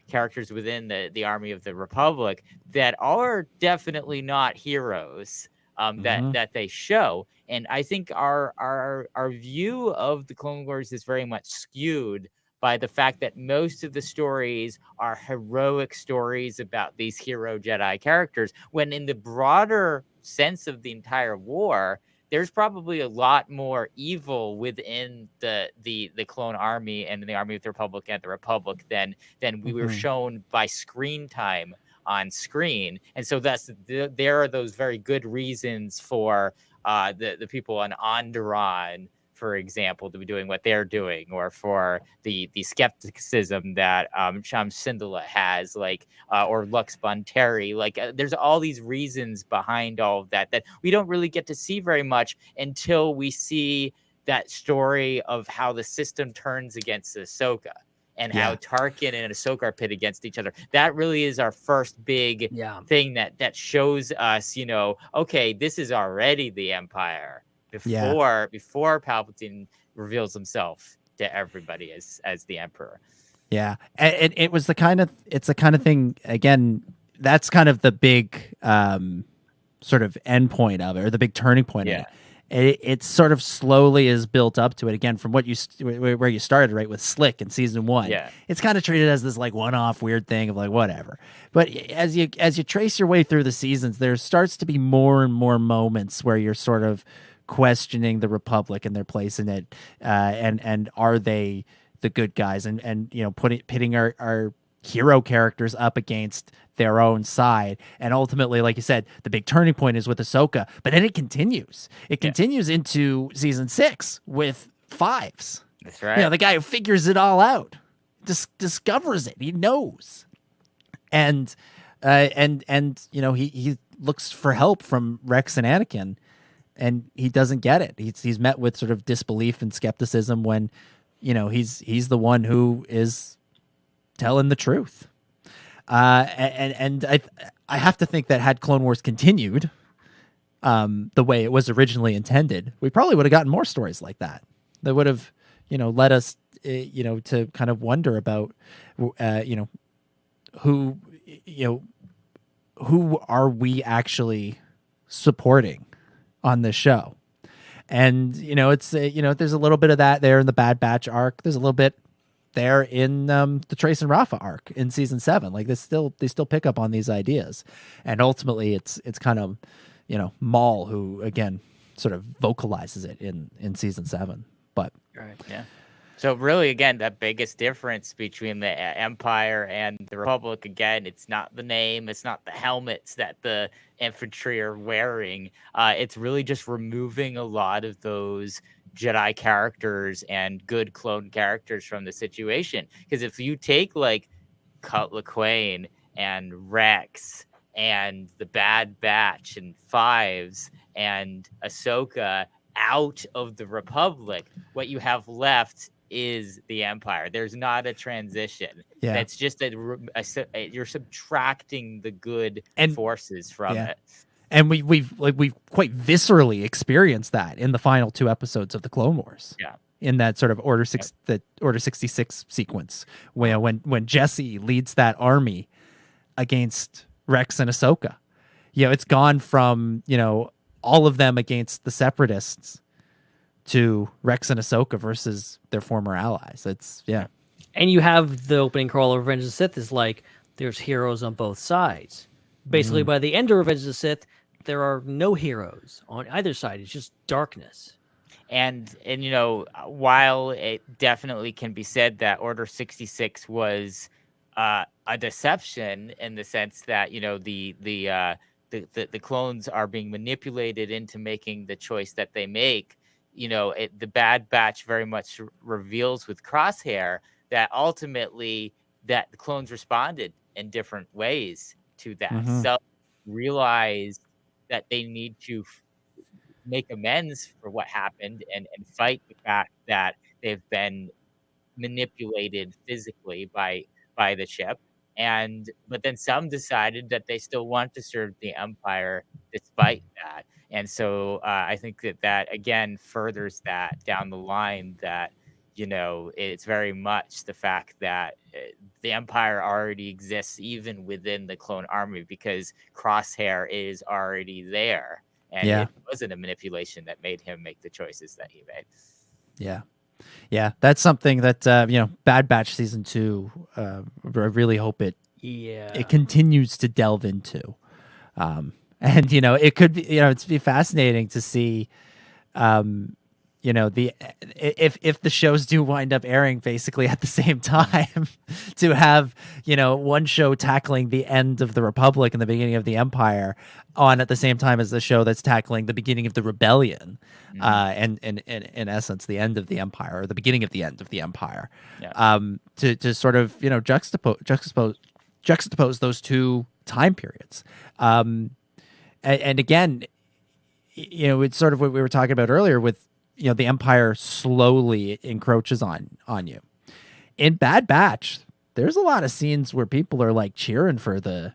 characters within the army of the Republic that are definitely not heroes that they show. And I think our view of the Clone Wars is very much skewed by the fact that most of the stories are heroic stories about these hero Jedi characters, when in the broader sense of the entire war, there's probably a lot more evil within the clone army and the army of the Republic and the Republic than we were shown by screen time on screen. And so there are those very good reasons for the people on Andor, for example, to be doing what they're doing, or for the skepticism that Sham Syndulla has, or Lux Bonteri. There's all these reasons behind all of that we don't really get to see very much until we see that story of how the system turns against Ahsoka, and how Tarkin and Ahsoka are pit against each other. That really is our first big thing that shows us, okay, this is already the Empire. Before Palpatine reveals himself to everybody as the Emperor. Yeah, and it's the kind of thing, again, that's kind of the big sort of end point of it, or the big turning point of it. It sort of slowly is built up to it, again, from where you started, right, with Slick in season 1. It's kind of treated as this one-off weird thing of whatever. But as you trace your way through the seasons, there starts to be more and more moments where you're sort of questioning the Republic and their place in it, and are they the good guys, and pitting our hero characters up against their own side. And ultimately, like you said, the big turning point is with Ahsoka, but then it continues continues into season 6 with Fives. That's right. The guy who figures it all out, discovers it, he knows, and he looks for help from Rex and Anakin, and he doesn't get it. He's met with sort of disbelief and skepticism when, he's the one who is telling the truth. And I have to think that had Clone Wars continued the way it was originally intended, we probably would have gotten more stories like that. That would have, led us, to kind of wonder about, who are we actually supporting on this show. And, it's, there's a little bit of that there in the Bad Batch arc. There's a little bit there in the Trace and Rafa arc in season 7. Like they still pick up on these ideas, and ultimately it's kind of, Maul who again sort of vocalizes it in season 7. But yeah. So really, again, the biggest difference between the Empire and the Republic, again, it's not the name, it's not the helmets that the infantry are wearing. It's really just removing a lot of those Jedi characters and good clone characters from the situation. Because if you take like Cut Lawquane and Rex and the Bad Batch and Fives and Ahsoka out of the Republic, what you have left is the Empire. There's not a transition. Yeah. It's just you're subtracting the good forces from it. And we've quite viscerally experienced that in the final 2 episodes of the Clone Wars. Yeah. In that sort of Order 66 sequence, when Jesse leads that army against Rex and Ahsoka, it's gone from all of them against the Separatists to Rex and Ahsoka versus their former allies. And you have the opening crawl of Revenge of the Sith is like there's heroes on both sides. Basically, by the end of Revenge of the Sith, there are no heroes on either side. It's just darkness. And while it definitely can be said that Order 66 was a deception in the sense that the clones are being manipulated into making the choice that they make, the Bad Batch very much reveals with Crosshair that ultimately that the clones responded in different ways to that. So realize that they need to make amends for what happened and fight the fact that they've been manipulated physically by the ship. But then some decided that they still want to serve the Empire despite that. And so I think that again furthers that down the line that, it's very much the fact that the Empire already exists even within the clone army because Crosshair is already there. And it wasn't a manipulation that made him make the choices that he made. Yeah. Yeah, that's something that Bad Batch season 2. I really hope it continues to delve into, and it could be it's be fascinating to see, if the shows do wind up airing basically at the same time, to have one show tackling the end of the Republic and the beginning of the Empire on at the same time as the show that's tackling the beginning of the rebellion, and in essence the end of the Empire or the beginning of the end of the Empire, to sort of juxtapose those 2 time periods, and again, it's sort of what we were talking about earlier with the Empire slowly encroaches on you. In Bad Batch, there's a lot of scenes where people are like cheering for the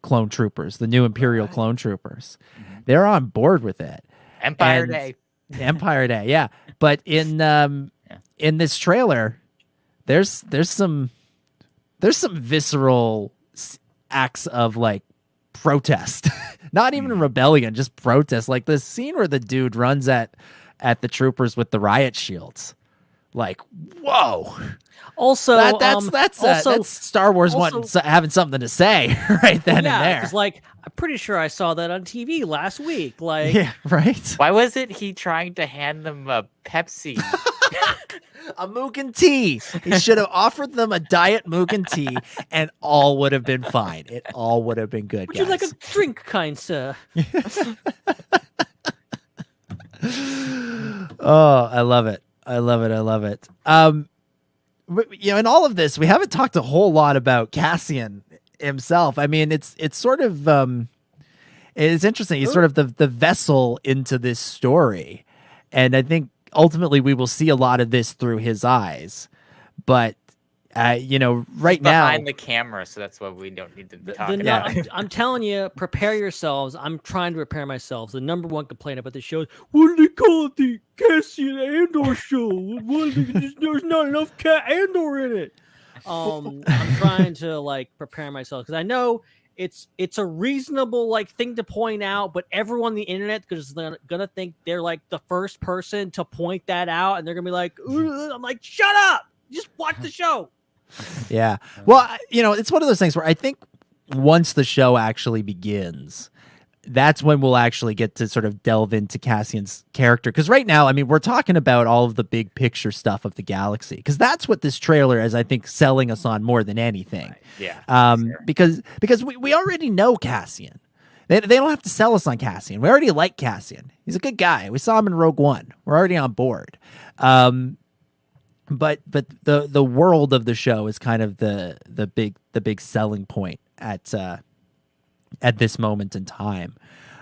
clone troopers, the new Imperial clone troopers. They're on board with it. Empire Day. Empire Day, yeah. But in this trailer, there's some visceral acts of like protest. Not even rebellion, just protest. Like the scene where the dude runs at the troopers with the riot shields. Like, whoa. Also, that's Star Wars having something to say right then and there. It's like, I'm pretty sure I saw that on TV last week. Like, yeah, right. Why was it he trying to hand them a Pepsi? A Mugen tea. He should have offered them a diet Mugen tea, and all would have been fine. It all would have been good. Would you like a drink, kind sir? Oh, I love it. I love it. I love it. In all of this, we haven't talked a whole lot about Cassian himself. I mean, it's sort of it's interesting. He's sort of the vessel into this story, and I think ultimately we will see a lot of this through his eyes. But right now, behind the camera, so that's what we don't need to talk about. I'm telling you, prepare yourselves. I'm trying to prepare myself. The number one complaint about the show is, what do they call it? The Cassian Andor show. There's not enough Andor in it. I'm trying to like prepare myself because I know it's a reasonable like thing to point out, but everyone on the internet is gonna think they're like the first person to point that out, and they're gonna be like, I'm like, shut up. Just watch the show. Yeah. Well, it's one of those things where I think once the show actually begins, that's when we'll actually get to sort of delve into Cassian's character. Because right now, I mean, we're talking about all of the big picture stuff of the galaxy. Because that's what this trailer is, I think, selling us on more than anything. Right. Yeah. Sure. Because we already know Cassian. They don't have to sell us on Cassian. We already like Cassian. He's a good guy. We saw him in Rogue One. We're already on board. But the world of the show is kind of the big selling point at this moment in time.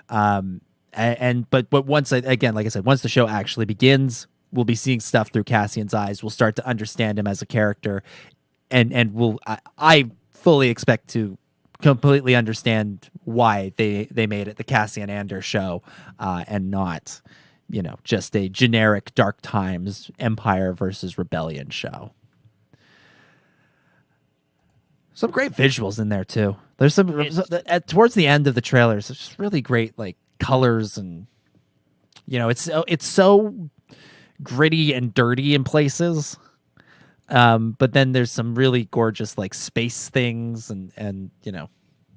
But once again, like I said, once the show actually begins, we'll be seeing stuff through Cassian's eyes. We'll start to understand him as a character, and I fully expect to completely understand why they made it the Cassian Andor show, and not, just a generic Dark Times Empire versus Rebellion show. Some great visuals in there too. There's some towards the end of the trailers. It's just really great, like colors, and it's so gritty and dirty in places. But then there's some really gorgeous like space things, and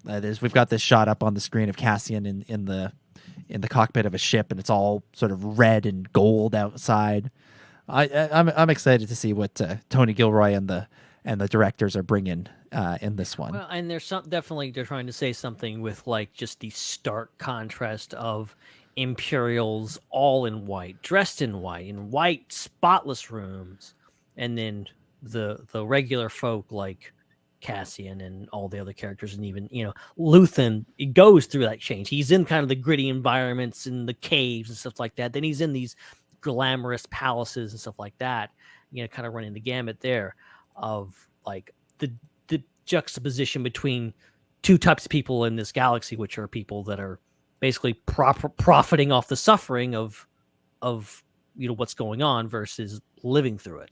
we've got this shot up on the screen of Cassian in the cockpit of a ship, and it's all sort of red and gold outside. I'm excited to see what Tony Gilroy and the directors are bringing in this one. Well, and they're trying to say something with like just the stark contrast of Imperials all in white, dressed in white spotless rooms, and then the regular folk like Cassian and all the other characters, and even Luthen. It goes through that change. He's in kind of the gritty environments in the caves and stuff like that. Then he's in these glamorous palaces and stuff like that. Kind of running the gamut there of like the juxtaposition between two types of people in this galaxy, which are people that are basically profiting off the suffering of what's going on versus living through it.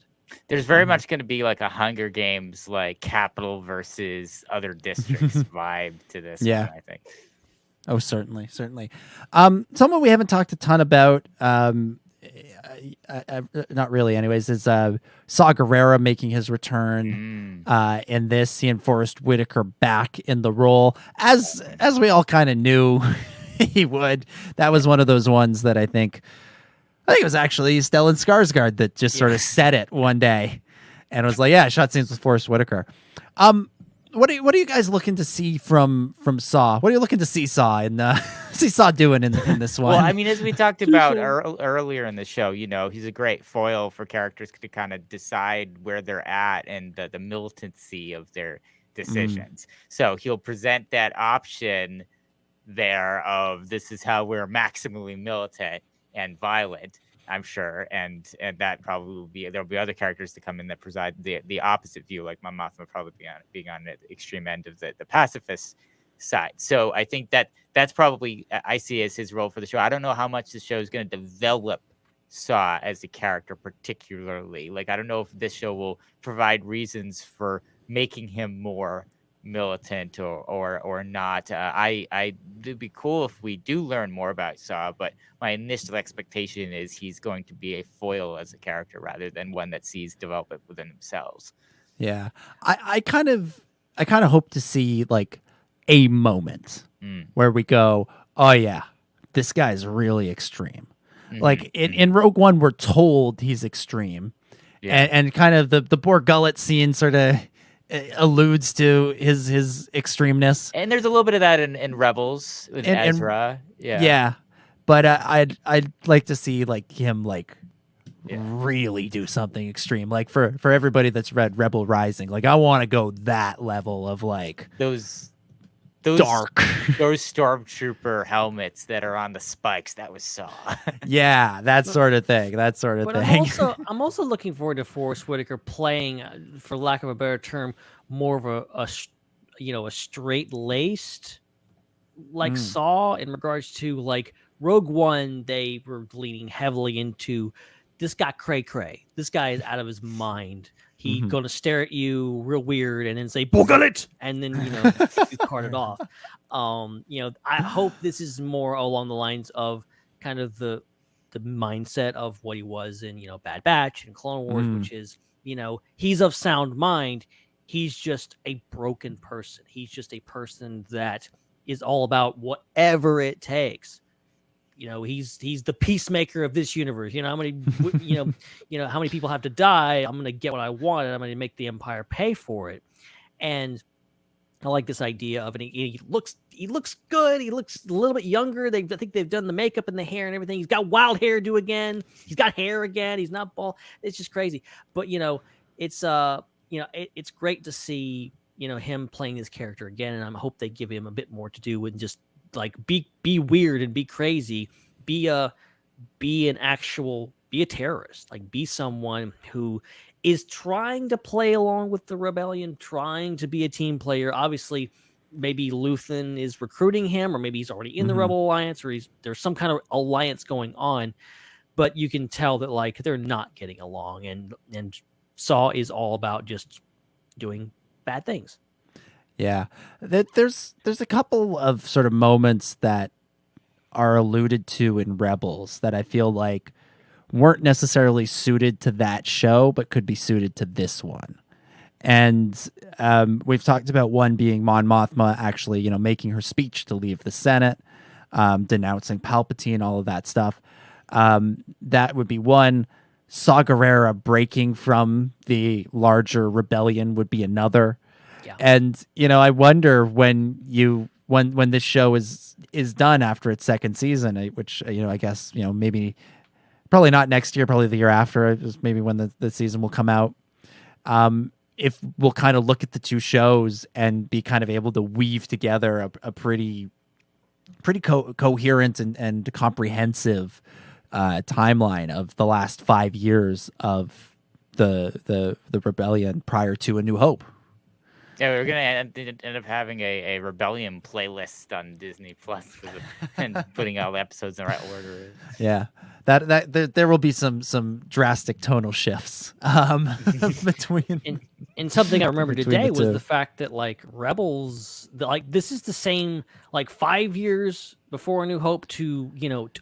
There's very much going to be like a Hunger Games, like capital versus other districts vibe to this one, I think. Oh, certainly. Someone we haven't talked a ton about, not really anyways, is Saw Gerrera making his return in this, seeing Forrest Whitaker back in the role, as we all kind of knew he would. That was one of those ones that I think it was actually Stellan Skarsgård that just sort of said it one day and was like, yeah, shot scenes with Forrest Whitaker. What are you guys looking to see from Saw? What are you looking to see Saw doing in this one? Well, I mean, as we talked about earlier in the show, he's a great foil for characters to kind of decide where they're at and the militancy of their decisions. So he'll present that option there of this is how we're maximally militant and violent, I'm sure, and that probably will be, there'll be other characters to come in that preside the opposite view, like Mon Mothma probably being on the extreme end of the pacifist side. So I think that's probably, I see as his role for the show. I don't know how much the show is going to develop Saw as a character particularly. Like, I don't know if this show will provide reasons for making him more militant or not. It'd be cool if we do learn more about Saw, but my initial expectation is he's going to be a foil as a character rather than one that sees development within themselves. Yeah, I kind of hope to see like a moment where we go, oh yeah, this guy's really extreme. Like in Rogue One, we're told he's extreme, and kind of the poor gullet scene sort of alludes to his extremeness, and there's a little bit of that in Rebels with Ezra. But I'd like to see like him really do something extreme, like for everybody that's read Rebel Rising. Like, I want to go that level of like those dark those stormtrooper helmets that are on the spikes. That was Saw. Yeah, that sort of thing. I'm also looking forward to Forrest Whitaker playing, for lack of a better term, more of a straight-laced like Saw, in regards to like Rogue One. They were leaning heavily into this guy cray. This guy is out of his mind. He's gonna stare at you real weird and then say "Bogalit," and then you cart it off. I hope this is more along the lines of kind of the mindset of what he was in Bad Batch and Clone Wars, which is he's of sound mind. He's just a broken person. He's just a person that is all about whatever it takes. He's the peacemaker of this universe. How many how many people have to die? I'm going to get what I want, and I'm going to make the Empire pay for it. And I like this idea of it. He looks good. He looks a little bit younger. I think they've done the makeup and the hair and everything. He's got wild hairdo again. He's got hair again. He's not bald. It's just crazy. But it's great to see him playing this character again, and I hope they give him a bit more to do and just like be weird and be crazy, be a terrorist, like be someone who is trying to play along with the rebellion, trying to be a team player. Obviously, maybe Luthen is recruiting him, or maybe he's already in the Rebel Alliance, or there's some kind of alliance going on. But you can tell that like they're not getting along, and Saw is all about just doing bad things. Yeah, there's a couple of sort of moments that are alluded to in Rebels that I feel like weren't necessarily suited to that show, but could be suited to this one. And we've talked about one being Mon Mothma actually, making her speech to leave the Senate, denouncing Palpatine, all of that stuff. That would be one. Saw Gerrera breaking from the larger rebellion would be another. Yeah. And, I wonder when this show is done after its second season, which, I guess, maybe probably not next year, probably the year after, maybe when the season will come out. If we'll kind of look at the two shows and be kind of able to weave together a pretty coherent and comprehensive timeline of the last 5 years of the rebellion prior to A New Hope. Yeah, we're gonna end up having a rebellion playlist on Disney Plus and putting all the episodes in the right order. Yeah, that there will be some drastic tonal shifts between. And something I remember today was the fact that like Rebels, this is the same 5 years before A New Hope to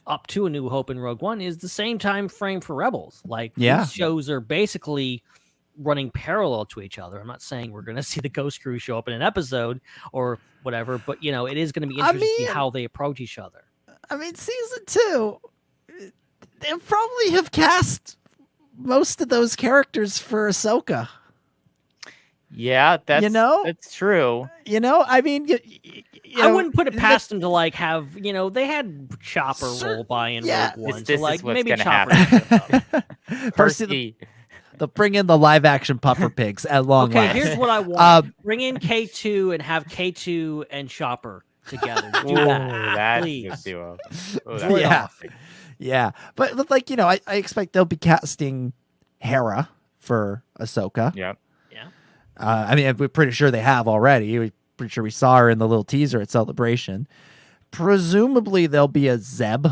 up to A New Hope in Rogue One is the same time frame for Rebels. These shows are basically running parallel to each other. I'm not saying we're going to see the Ghost Crew show up in an episode or whatever, but it is going to be interesting to see how they approach each other. I mean, season 2, they probably have cast most of those characters for Ahsoka. Yeah, that's true. I mean, I wouldn't put it past them to have they had Chopper roll by in Rogue One, this so is what's maybe gonna Chopper. happen. Percy, they'll bring in the live action puffer pigs at long last. Okay, here's what I want: bring in K2 and have K2 and Chopper together. Do that, please. Duo. Yeah. But I expect they'll be casting Hera for Ahsoka. Yeah. I mean, we're pretty sure they have already. We're pretty sure we saw her in the little teaser at Celebration. Presumably, there'll be a Zeb.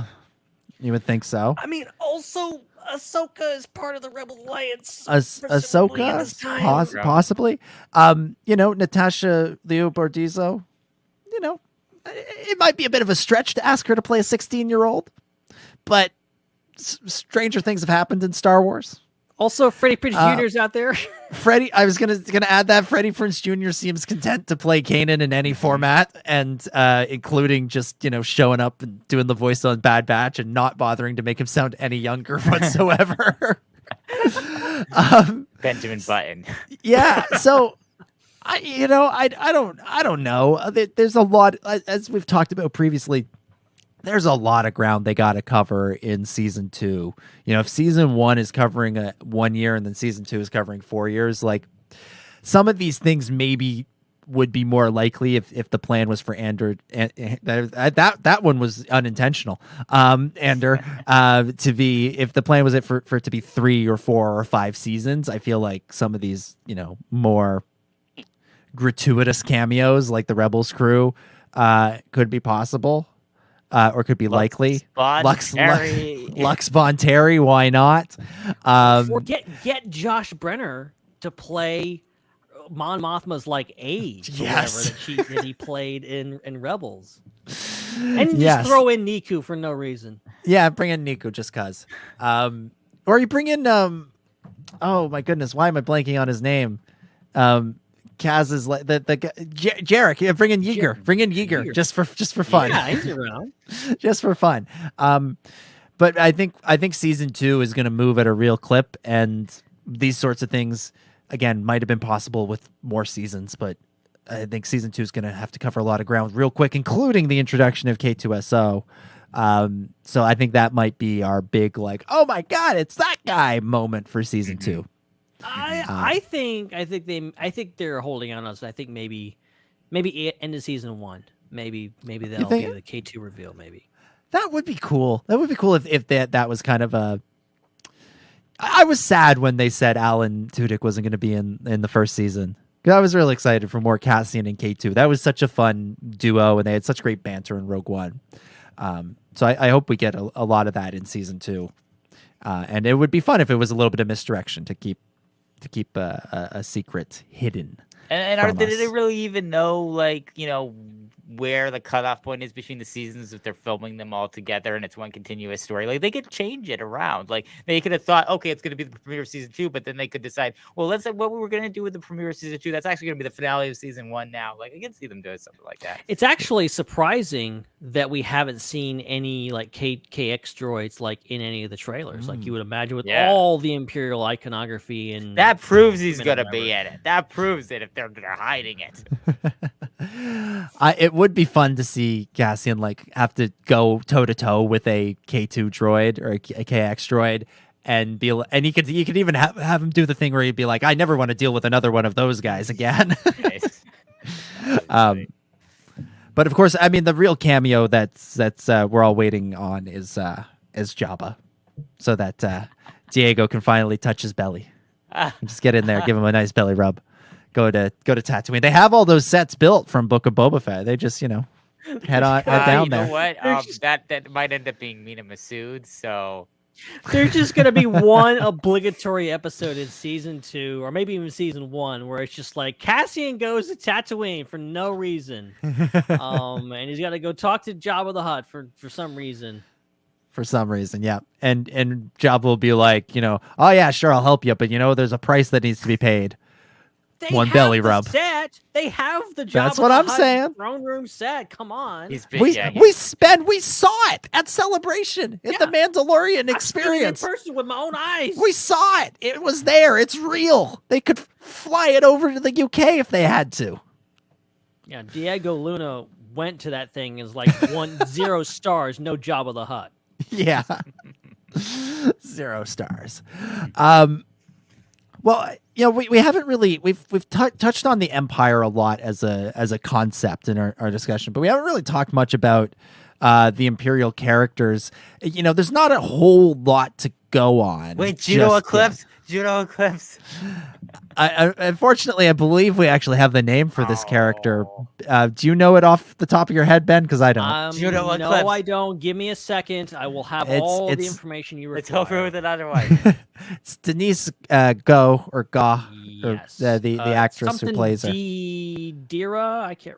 You would think so. I mean, also, Ahsoka is part of the Rebel Alliance. Ahsoka, possibly. Natasha Liu Bordizzo. It might be a bit of a stretch to ask her to play a 16-year-old, but stranger things have happened in Star Wars. Also, Freddie Prinze Jr. is out there. Freddie, I was gonna add that Freddie Prinze Jr. seems content to play Kanan in any format, and including just showing up and doing the voice on Bad Batch and not bothering to make him sound any younger whatsoever. Benjamin Button. Yeah, so I don't know. There's a lot, as we've talked about previously. There's a lot of ground they got to cover in season 2. If season 1 is covering 1 year and then season 2 is covering 4 years, some of these things maybe would be more likely if the plan was for Andor. That one was unintentional. Andor to be, if the plan was for it to be 3 or 4 or 5 seasons, I feel like some of these more gratuitous cameos like the Rebels crew could be possible. Or could be likely. Lux Bonteri, why not? Or get Josh Brenner to play Mon Mothma's age, yes, that he played in Rebels, and just throw in Niku for no reason. Yeah, bring in Niku just cause. Or you bring in oh my goodness, why am I blanking on his name? Kaz is like the Jarek. Yeah, bring in Yeager, just for fun. Yeah, he's around. Just for fun. But I think season 2 is going to move at a real clip, and these sorts of things again might have been possible with more seasons, but I think season 2 is going to have to cover a lot of ground real quick, including the introduction of K2SO. So I think that might be our big like, oh my god, it's that guy moment for season 2. I think they're holding on us. I think maybe end of season 1. Maybe that'll be the K2 reveal. Maybe that would be cool. That would be cool if that was kind of a. I was sad when they said Alan Tudyk wasn't going to be in the first season. Because I was really excited for more Cassian and K2. That was such a fun duo, and they had such great banter in Rogue One. So I hope we get a lot of that in season 2. And it would be fun if it was a little bit of misdirection to keep a secret hidden. And did they really even know, like, where the cutoff point is between the seasons if they're filming them all together and it's one continuous story? Like, they could change it around. Like, they could have thought, okay, it's going to be the premiere of season 2, but then they could decide, well, let's say what we were going to do with the premiere of season 2. That's actually going to be the finale of season 1 now. Like, I can see them doing something like that. It's actually surprising that we haven't seen any like KX droids like in any of the trailers. Like you would imagine with all the Imperial iconography, and that proves he's going to be in it. That proves it if they're hiding it. It would be fun to see Cassian like have to go toe to toe with a K2 droid or a KX droid, and you could even have him do the thing where he'd be like, I never want to deal with another one of those guys again. But of course, I mean, the real cameo that's we're all waiting on is Jabba, so that Diego can finally touch his belly. Just get in there, give him a nice belly rub. Go to Tatooine. They have all those sets built from Book of Boba Fett. They just head down there. You know what? That might end up being Mina Masood. So there's just gonna be one obligatory episode in season 2, or maybe even season 1, where it's just like Cassian goes to Tatooine for no reason, and he's got to go talk to Jabba the Hutt for some reason. For some reason, yeah. And Jabba will be like, oh yeah, sure, I'll help you, but there's a price that needs to be paid. One belly rub. Set. They have the Jabba That's what I'm Hutt saying. Throne room set. Come on. We saw it at Celebration in the Mandalorian experience. In person with my own eyes. We saw it. It was there. It's real. They could fly it over to the UK if they had to. Yeah, Diego Luna went to that thing and was like 0 stars, no Jabba the Hutt. Yeah. 0 stars. Well, we haven't really we've touched on the Empire a lot as a concept in our discussion, but we haven't really talked much about the Imperial characters. There's not a whole lot to go on. Wait, Judo Eclipse. Unfortunately, I believe we actually have the name for this character. Do you know it off the top of your head, Ben? Because I don't. Judo Eclipse. No, I don't. Give me a second. I will have all the information you require. Let's go through with it otherwise. It's Denise Go or Ga, yes. or the actress who plays her. Dira. I can't.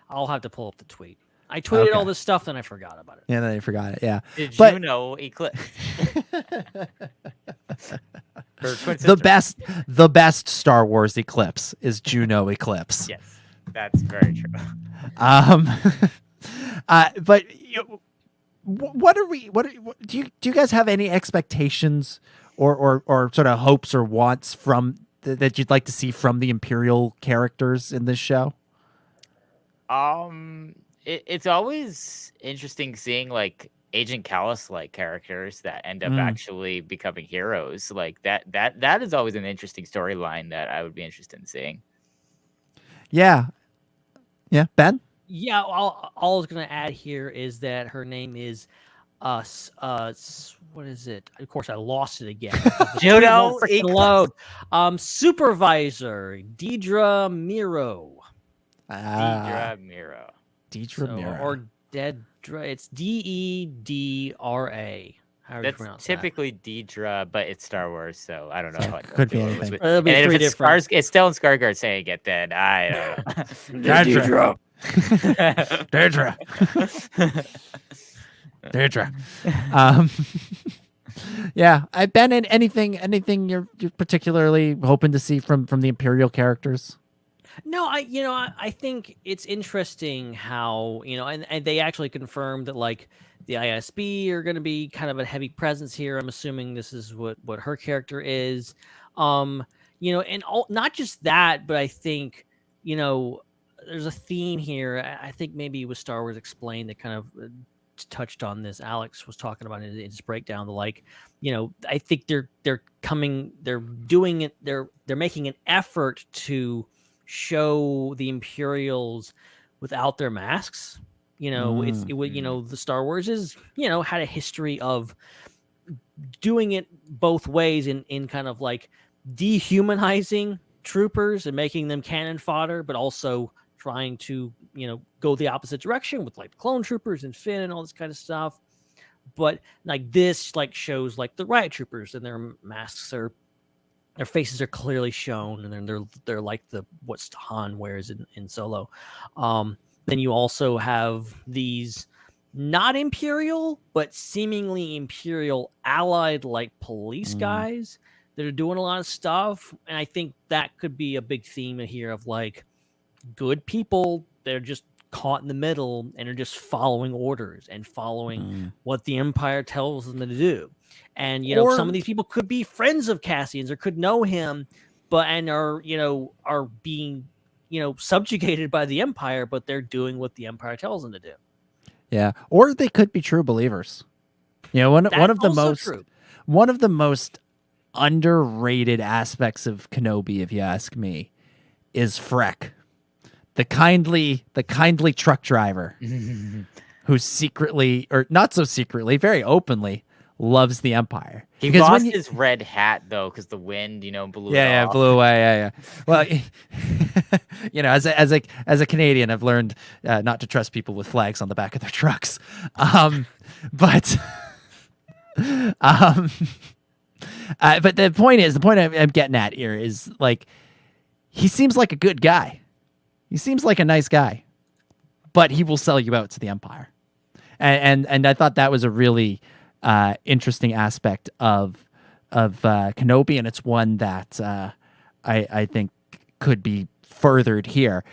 I'll have to pull up the tweet. I tweeted all this stuff, then I forgot about it. Yeah, then I forgot it. Yeah. Did you know Eclipse? The best Star Wars Eclipse is Juno Eclipse. Yes, that's very true. But do you guys have any expectations or sort of hopes or wants from that you'd like to see from the Imperial characters in this show? It's always interesting seeing like Agent Callus like characters that end up actually becoming heroes. Like that is always an interesting storyline that I would be interested in seeing. Yeah, Ben. Yeah, all I was gonna add here is that her name is what is it? Of course, I lost it again. Judo load. Supervisor Deidre Miro. Deidre Miro. Deidre Miro. Or Dedra. It's Dedra. That's typically Deidre, but it's Star Wars, so I don't know. Yeah, could be anything. And if it's Stellan Skarsgård saying it, then I don't know. Deidre. Deidre. Yeah, Ben, anything you're particularly hoping to see from the Imperial characters? No, I think it's interesting how, and they actually confirmed that like the ISB are going to be kind of a heavy presence here. I'm assuming this is what her character is. And not just that, but I think, there's a theme here. I think maybe with Star Wars Explained that kind of touched on this. Alex was talking about it in his breakdown. The like, I think they're doing it. They're making an effort to show the Imperials without their masks. The Star Wars is, had a history of doing it both ways in kind of like dehumanizing troopers and making them cannon fodder, but also trying to, go the opposite direction with like clone troopers and Finn and all this kind of stuff. But like this, like shows like the riot troopers and their masks are, their faces are clearly shown, and then they're like what Han wears in Solo. Then you also have these not Imperial, but seemingly Imperial allied like police guys that are doing a lot of stuff. And I think that could be a big theme here of like good people. They're just caught in the middle and are just following orders and following what the Empire tells them to do. And, some of these people could be friends of Cassian's or could know him, and are being, subjugated by the Empire, but they're doing what the Empire tells them to do. Yeah. Or they could be true believers. One of the most underrated aspects of Kenobi, if you ask me, is Freck, the kindly truck driver who secretly, or not so secretly, very openly loves the Empire. He lost his red hat though, because the wind, blew it off. Blew away. Yeah. Well, as a Canadian, I've learned not to trust people with flags on the back of their trucks. But the point I'm getting at here is like, he seems like a good guy. He seems like a nice guy, but he will sell you out to the Empire. And I thought that was a really interesting aspect of Kenobi, and it's one that I think could be furthered here.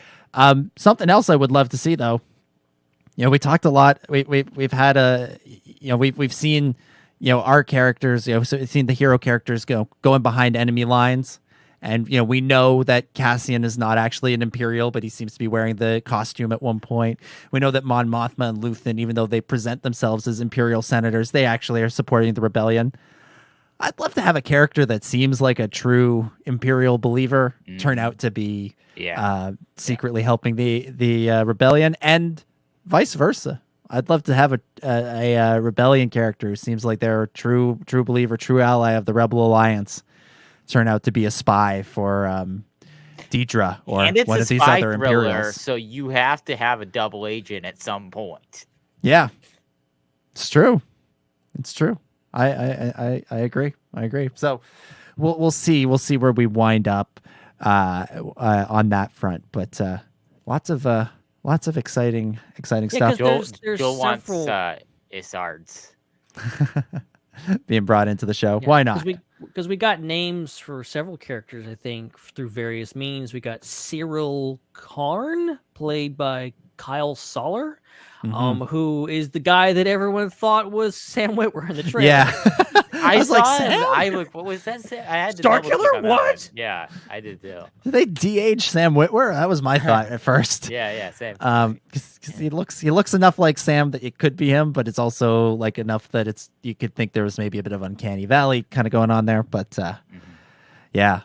Something else I would love to see, though. We talked a lot. We've had we've seen our characters. So we've seen the hero characters going behind enemy lines. And, we know that Cassian is not actually an Imperial, but he seems to be wearing the costume at one point. We know that Mon Mothma and Luthen, even though they present themselves as Imperial senators, they actually are supporting the rebellion. I'd love to have a character that seems like a true Imperial believer turn out to be secretly helping the rebellion, and vice versa. I'd love to have a rebellion character who seems like they're a true believer, true ally of the Rebel Alliance, turn out to be a spy for Deidre or one of these other Imperials. So you have to have a double agent at some point. Yeah, it's true. It's true. I agree. So we'll see where we wind up on that front. But lots of exciting stuff. Joel wants Isards being brought into the show. Why not? Because we got names for several characters, I think, through various means. We got Cyril Karn, played by Kyle Soller, who is the guy that everyone thought was Sam Witwer in the trailer. Yeah. I was like, Sam? What was that? I had to Starkiller? What? Yeah, I did too. Did they de-age Sam Witwer? That was my thought at first. Yeah, same. Because he looks enough like Sam that it could be him, but it's also like enough that you could think there was maybe a bit of Uncanny Valley kind of going on there. But yeah.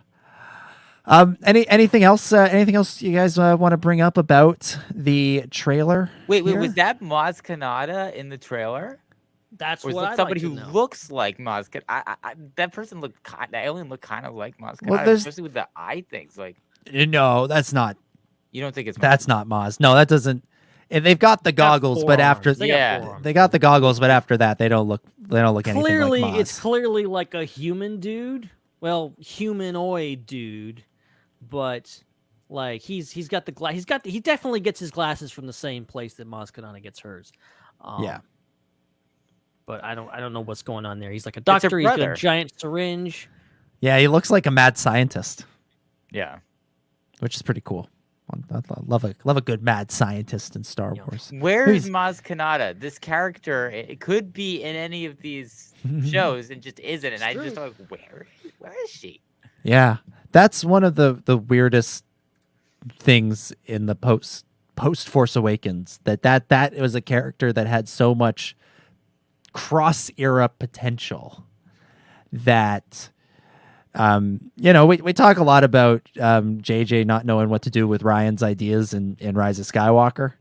Anything else? Anything else you guys want to bring up about the trailer? Wait, was that Maz Kanata in the trailer? That's or what somebody like who looks like Maz Kanata. That person looked. That alien looked kind of like Maz Kanata, Well, especially with the eye things. Like, no, that's not. You don't think it's? That's not Maz. No, that doesn't. They've got the goggles, but after they got the goggles, but after that, they don't look anything clearly like Maz. It's clearly like a human dude. Well, humanoid dude, but like he's got the he definitely gets his glasses from the same place that Maz Kanata gets hers. Yeah. but I don't know what's going on there. He's like a doctor. He's got a giant syringe. Yeah, he looks like a mad scientist. Yeah, which is pretty cool. I love a good mad scientist in Star Wars. Where is Maz Kanata? This character, it could be in any of these shows and just isn't. And I just like, where is she? Yeah, that's one of the weirdest things in the post Force Awakens. That was a character that had so much cross era potential that. We talk a lot about JJ not knowing what to do with Ryan's ideas in Rise of Skywalker.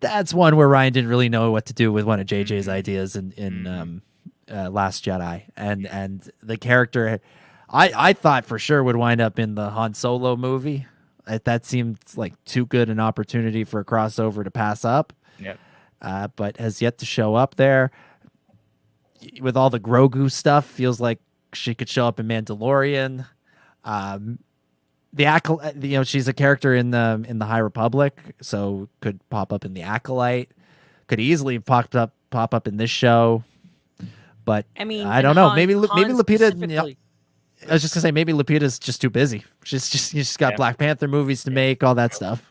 That's one where Ryan didn't really know what to do with one of JJ's ideas in Last Jedi, and the character I thought for sure would wind up in the Han Solo movie. That seemed like too good an opportunity for a crossover to pass up. Yep. But has yet to show up there. With all the Grogu stuff, feels like she could show up in Mandalorian. The Acolyte, she's a character in the High Republic, so could pop up in the Acolyte. Could easily pop up in this show. But I mean, I don't know. Maybe Lupita. I was just gonna say maybe Lupita's just too busy. She's got Black Panther movies to make, all that stuff.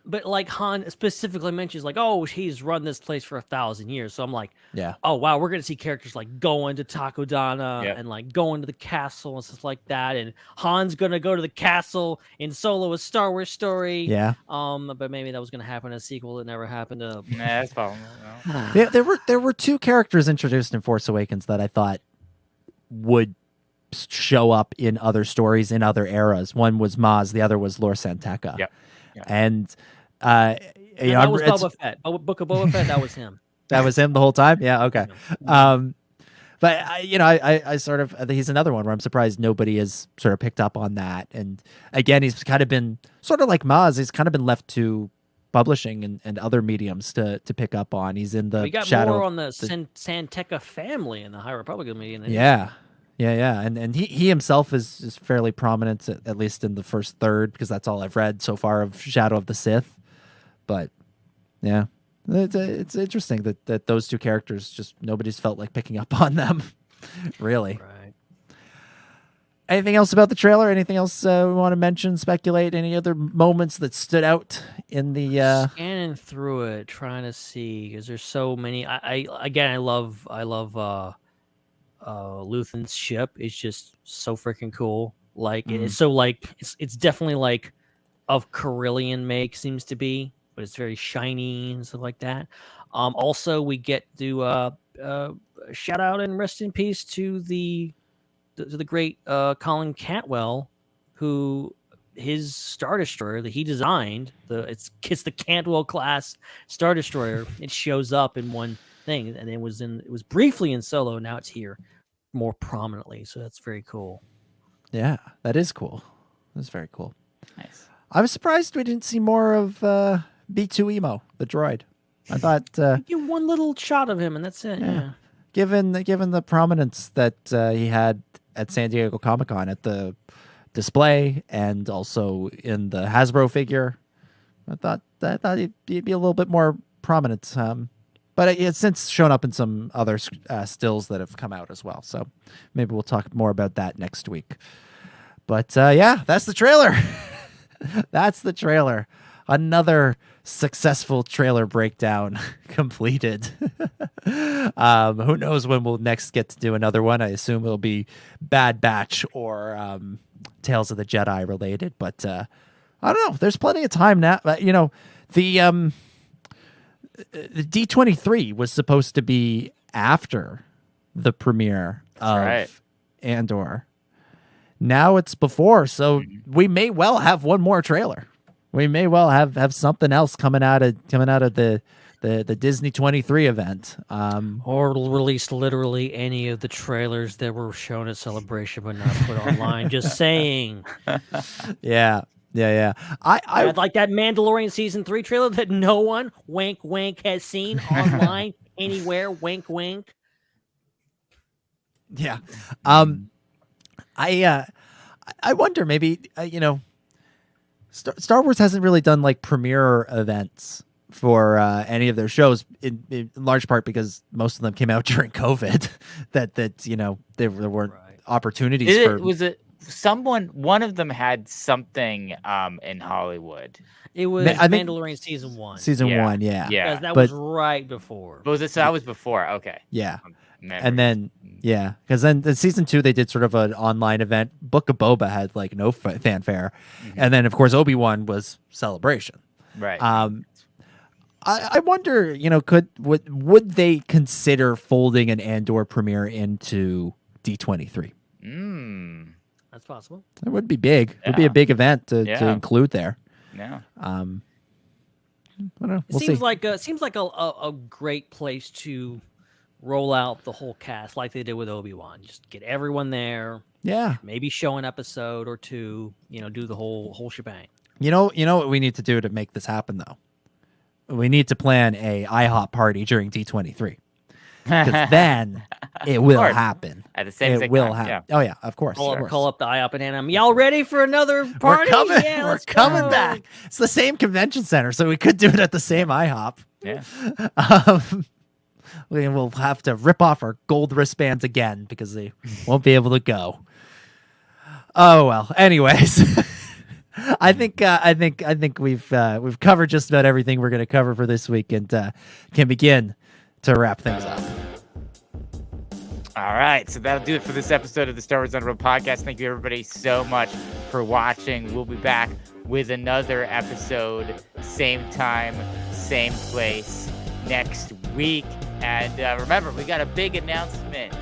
But like Han specifically mentions, like, oh, he's run this place for 1,000 years. So I'm like, yeah. Oh wow, we're gonna see characters like going to Takodana and like going to the castle and stuff like that. And Han's gonna go to the castle in Solo, a Star Wars story. Yeah. But maybe that was gonna happen in a sequel. It never happened. Nah, that's probably no. Yeah, there were two characters introduced in Force Awakens that I thought would show up in other stories in other eras. One was Maz, the other was Lor Santeca. Yeah. And that was Boba Fett. Book of Boba Fett. That was him. That was him the whole time. Yeah. Okay. But I sort of he's another one where I'm surprised nobody has sort of picked up on that. And again, he's kind of been sort of like Maz. He's kind of been left to publishing and other mediums to pick up on. He's in the we got shadow more on the Santeca family in the High Republic medium. Yeah. And he himself is fairly prominent, at least in the first third, because that's all I've read so far of Shadow of the Sith. But yeah, it's interesting that those two characters, just nobody's felt like picking up on them, really. Right. Anything else about the trailer? Anything else we want to mention, speculate? Any other moments that stood out in the scanning through it, trying to see, because there's so many. I love Luthen's ship. Is just so freaking cool. Like it's so like it's definitely like of Carillion make, seems to be, but it's very shiny and stuff like that. Also we get to shout out and rest in peace to the great Colin Cantwell, who his Star Destroyer that he designed, it's the Cantwell class Star Destroyer. It shows up in one thing, and it was briefly in Solo. Now it's here more prominently, so that's very cool. Yeah, that is cool. That's very cool. Nice. I was surprised we didn't see more of B2 Emo, the droid. I thought you one little shot of him, and that's it. Yeah. Given the prominence that he had at San Diego Comic-Con at the display and also in the Hasbro figure, I thought he'd be a little bit more prominent. But it's since shown up in some other stills that have come out as well. So maybe we'll talk more about that next week. But that's the trailer. That's the trailer. Another successful trailer breakdown completed. Who knows when we'll next get to do another one. I assume it'll be Bad Batch or Tales of the Jedi related. But I don't know. There's plenty of time now. The D23 was supposed to be after the premiere of Andor. Now it's before, so we may well have one more trailer. We may well have something else coming out of the Disney 23 event. Or release literally any of the trailers that were shown at Celebration but not put online. Just saying. Yeah. I'd like that Mandalorian Season 3 trailer that no one, wink, wink, has seen online anywhere, wink, wink. Yeah. I wonder, maybe, Star Wars hasn't really done like premiere events for any of their shows, in large part because most of them came out during COVID. that there weren't opportunities for. Was it someone? One of them had something in Hollywood. It was Mandalorian season 1. Season 1, yeah. Because that was right before. Was it? So that was before. Okay. Yeah. And then because then the season 2 they did sort of an online event. Book of Boba had like no fanfare, and then of course Obi-Wan was Celebration. Right. I wonder, would they consider folding an Andor premiere into D23? That's possible. It would be big. It would be a big event to include there. Yeah. I don't know. It seems like a great place to roll out the whole cast like they did with Obi-Wan. Just get everyone there. Yeah. Maybe show an episode or two. Do the whole shebang. You know what we need to do to make this happen though. We need to plan a IHOP party during D23. Because then it will happen. At the same time. It will happen. Yeah. Oh yeah, of course. Call up the IHOP and y'all ready for another party? We're coming back. It's the same convention center, so we could do it at the same IHOP. Yeah. We'll have to rip off our gold wristbands again because they won't be able to go. Oh well. Anyways, I think we've covered just about everything we're going to cover for this week, and can begin to wrap things up. All right, so that'll do it for this episode of the Star Wars Underworld podcast. Thank you, everybody, so much for watching. We'll be back with another episode, same time, same place, next week. And remember, we got a big announcement.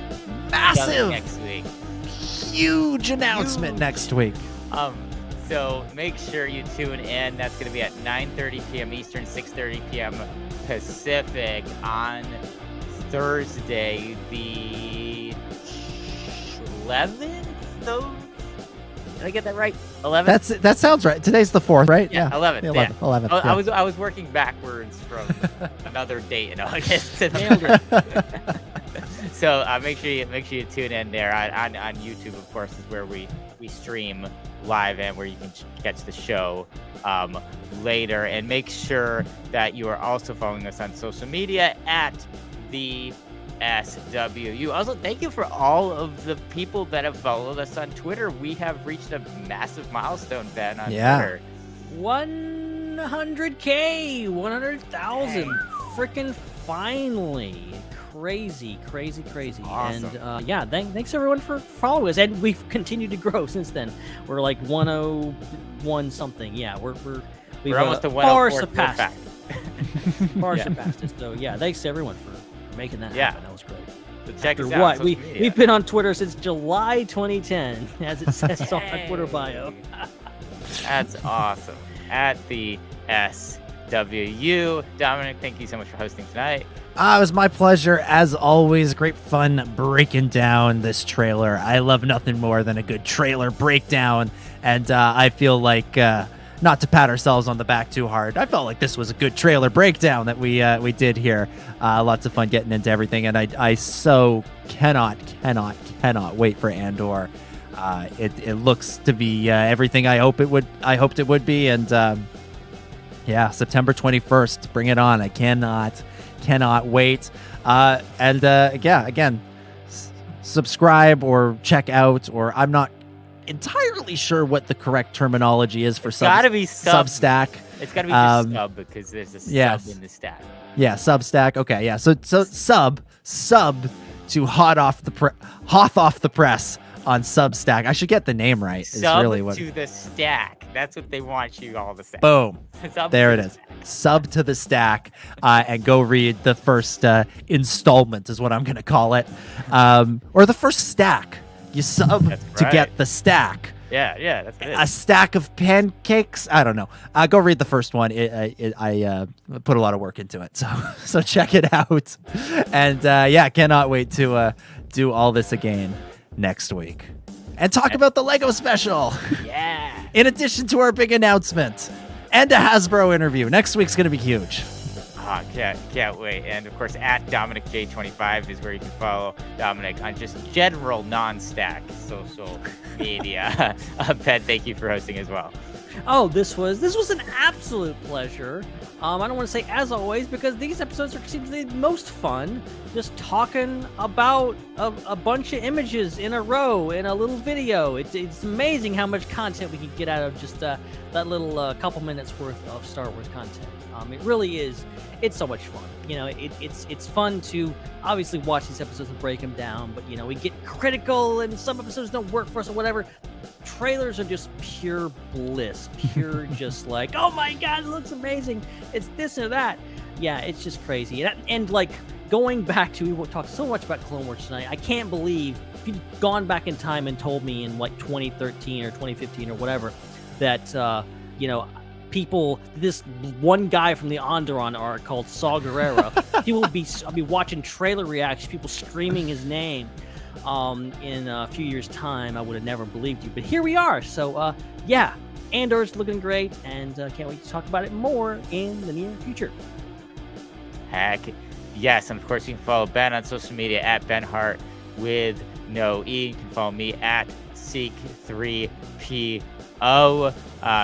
Massive! Next week. Huge announcement next week. So make sure you tune in. That's going to be at 9:30 p.m. Eastern, 6:30 p.m. Pacific on Thursday, the 11th. Did I get that right? 11th. That sounds right. Today's the 4th, right? Yeah, 11th. 11th. 11th. Oh, yeah. I was working backwards from another date in August. So make sure you tune in there on YouTube. Of course, is where we stream live and where you can catch the show later. And make sure that you are also following us on social media at the SWU. Also, thank you for all of the people that have followed us on Twitter. We have reached a massive milestone, Ben, on Twitter. 100K, 100,000. Freaking finally. Crazy. Awesome. And thanks everyone for following us. And we've continued to grow since then. We're like 101 something. Yeah, we're almost to far 104 surpassed. Far surpassed it. So yeah, thanks to everyone for making that happen. That was great. So check us out. What we've been on Twitter since July 2010, as it says on my Twitter bio. That's awesome. At the SWU. Dominic, thank you so much for hosting tonight. It was my pleasure, as always. Great fun breaking down this trailer. I love nothing more than a good trailer breakdown, and I feel like, not to pat ourselves on the back too hard, I felt like this was a good trailer breakdown that we did here. Lots of fun getting into everything, and I so cannot wait for Andor. It looks to be everything I hoped it would be, and September 21st, bring it on. I cannot wait. Again, subscribe or check out, or I'm not entirely sure what the correct terminology is for Substack. It's got to be just sub, because there's a sub in the stack. Yeah, Substack. Okay, yeah. So sub to hot off the press on Substack. I should get the name right. Sub to the stack. That's what they want you all to say. Boom. There it is. Sub to the stack, and go read the first installment is what I'm going to call it. Or the first stack. You sub to get the stack. Yeah, that's it. A stack of pancakes? I don't know. Go read the first one. I put a lot of work into it, so check it out. And cannot wait to do all this again next week and talk about the Lego special. Yeah. In addition to our big announcement and a Hasbro interview. Next week's going to be huge. Can't wait. And of course, at Dominic J25 is where you can follow Dominic on just general non-stack social media. Ben, thank you for hosting as well. Oh, this was an absolute pleasure. I don't want to say as always because these episodes seem to be the most fun. Just talking about a bunch of images in a row in a little video. It's amazing how much content we can get out of just that little couple minutes worth of Star Wars content. It really is. It's so much fun. It's fun to obviously watch these episodes and break them down. But we get critical and some episodes don't work for us or whatever. Trailers are just pure bliss, pure just like, oh my god, it looks amazing. It's this or that. Yeah, it's just crazy. And like going back to, we talked so much about Clone Wars tonight. I can't believe if you'd gone back in time and told me in like 2013 or 2015 or whatever that people, this one guy from the Andor arc called Saw Gerrera, I'll be watching trailer reactions, people screaming his name. In a few years' time, I would have never believed you. But here we are. So, yeah, Andor's looking great, and can't wait to talk about it more in the near future. Heck yes. And, of course, you can follow Ben on social media at Ben Hart with no E. You can follow me at Seek3PO.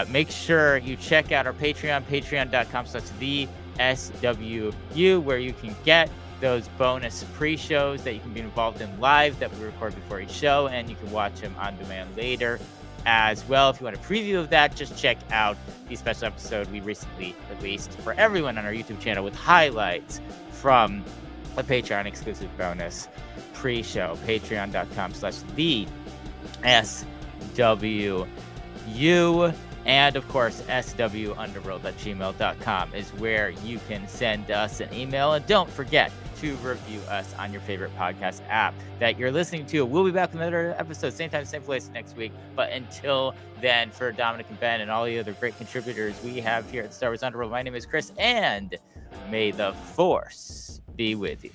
Make sure you check out our Patreon, patreon.com/the SWU, where you can get those bonus pre-shows that you can be involved in live that we record before each show, and you can watch them on demand later as well. If you want a preview of that, just check out the special episode we recently released for everyone on our YouTube channel with highlights from a Patreon exclusive bonus pre-show. Patreon.com/the SWU. And, of course, swunderworld@gmail.com is where you can send us an email. And don't forget to review us on your favorite podcast app that you're listening to. We'll be back with another episode, same time, same place next week. But until then, for Dominic and Ben and all the other great contributors we have here at Star Wars Underworld, my name is Chris, and may the Force be with you.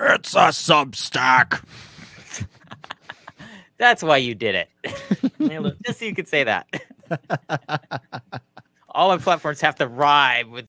It's a Substack. That's why you did it. Just so you could say that. All our platforms have to rhyme with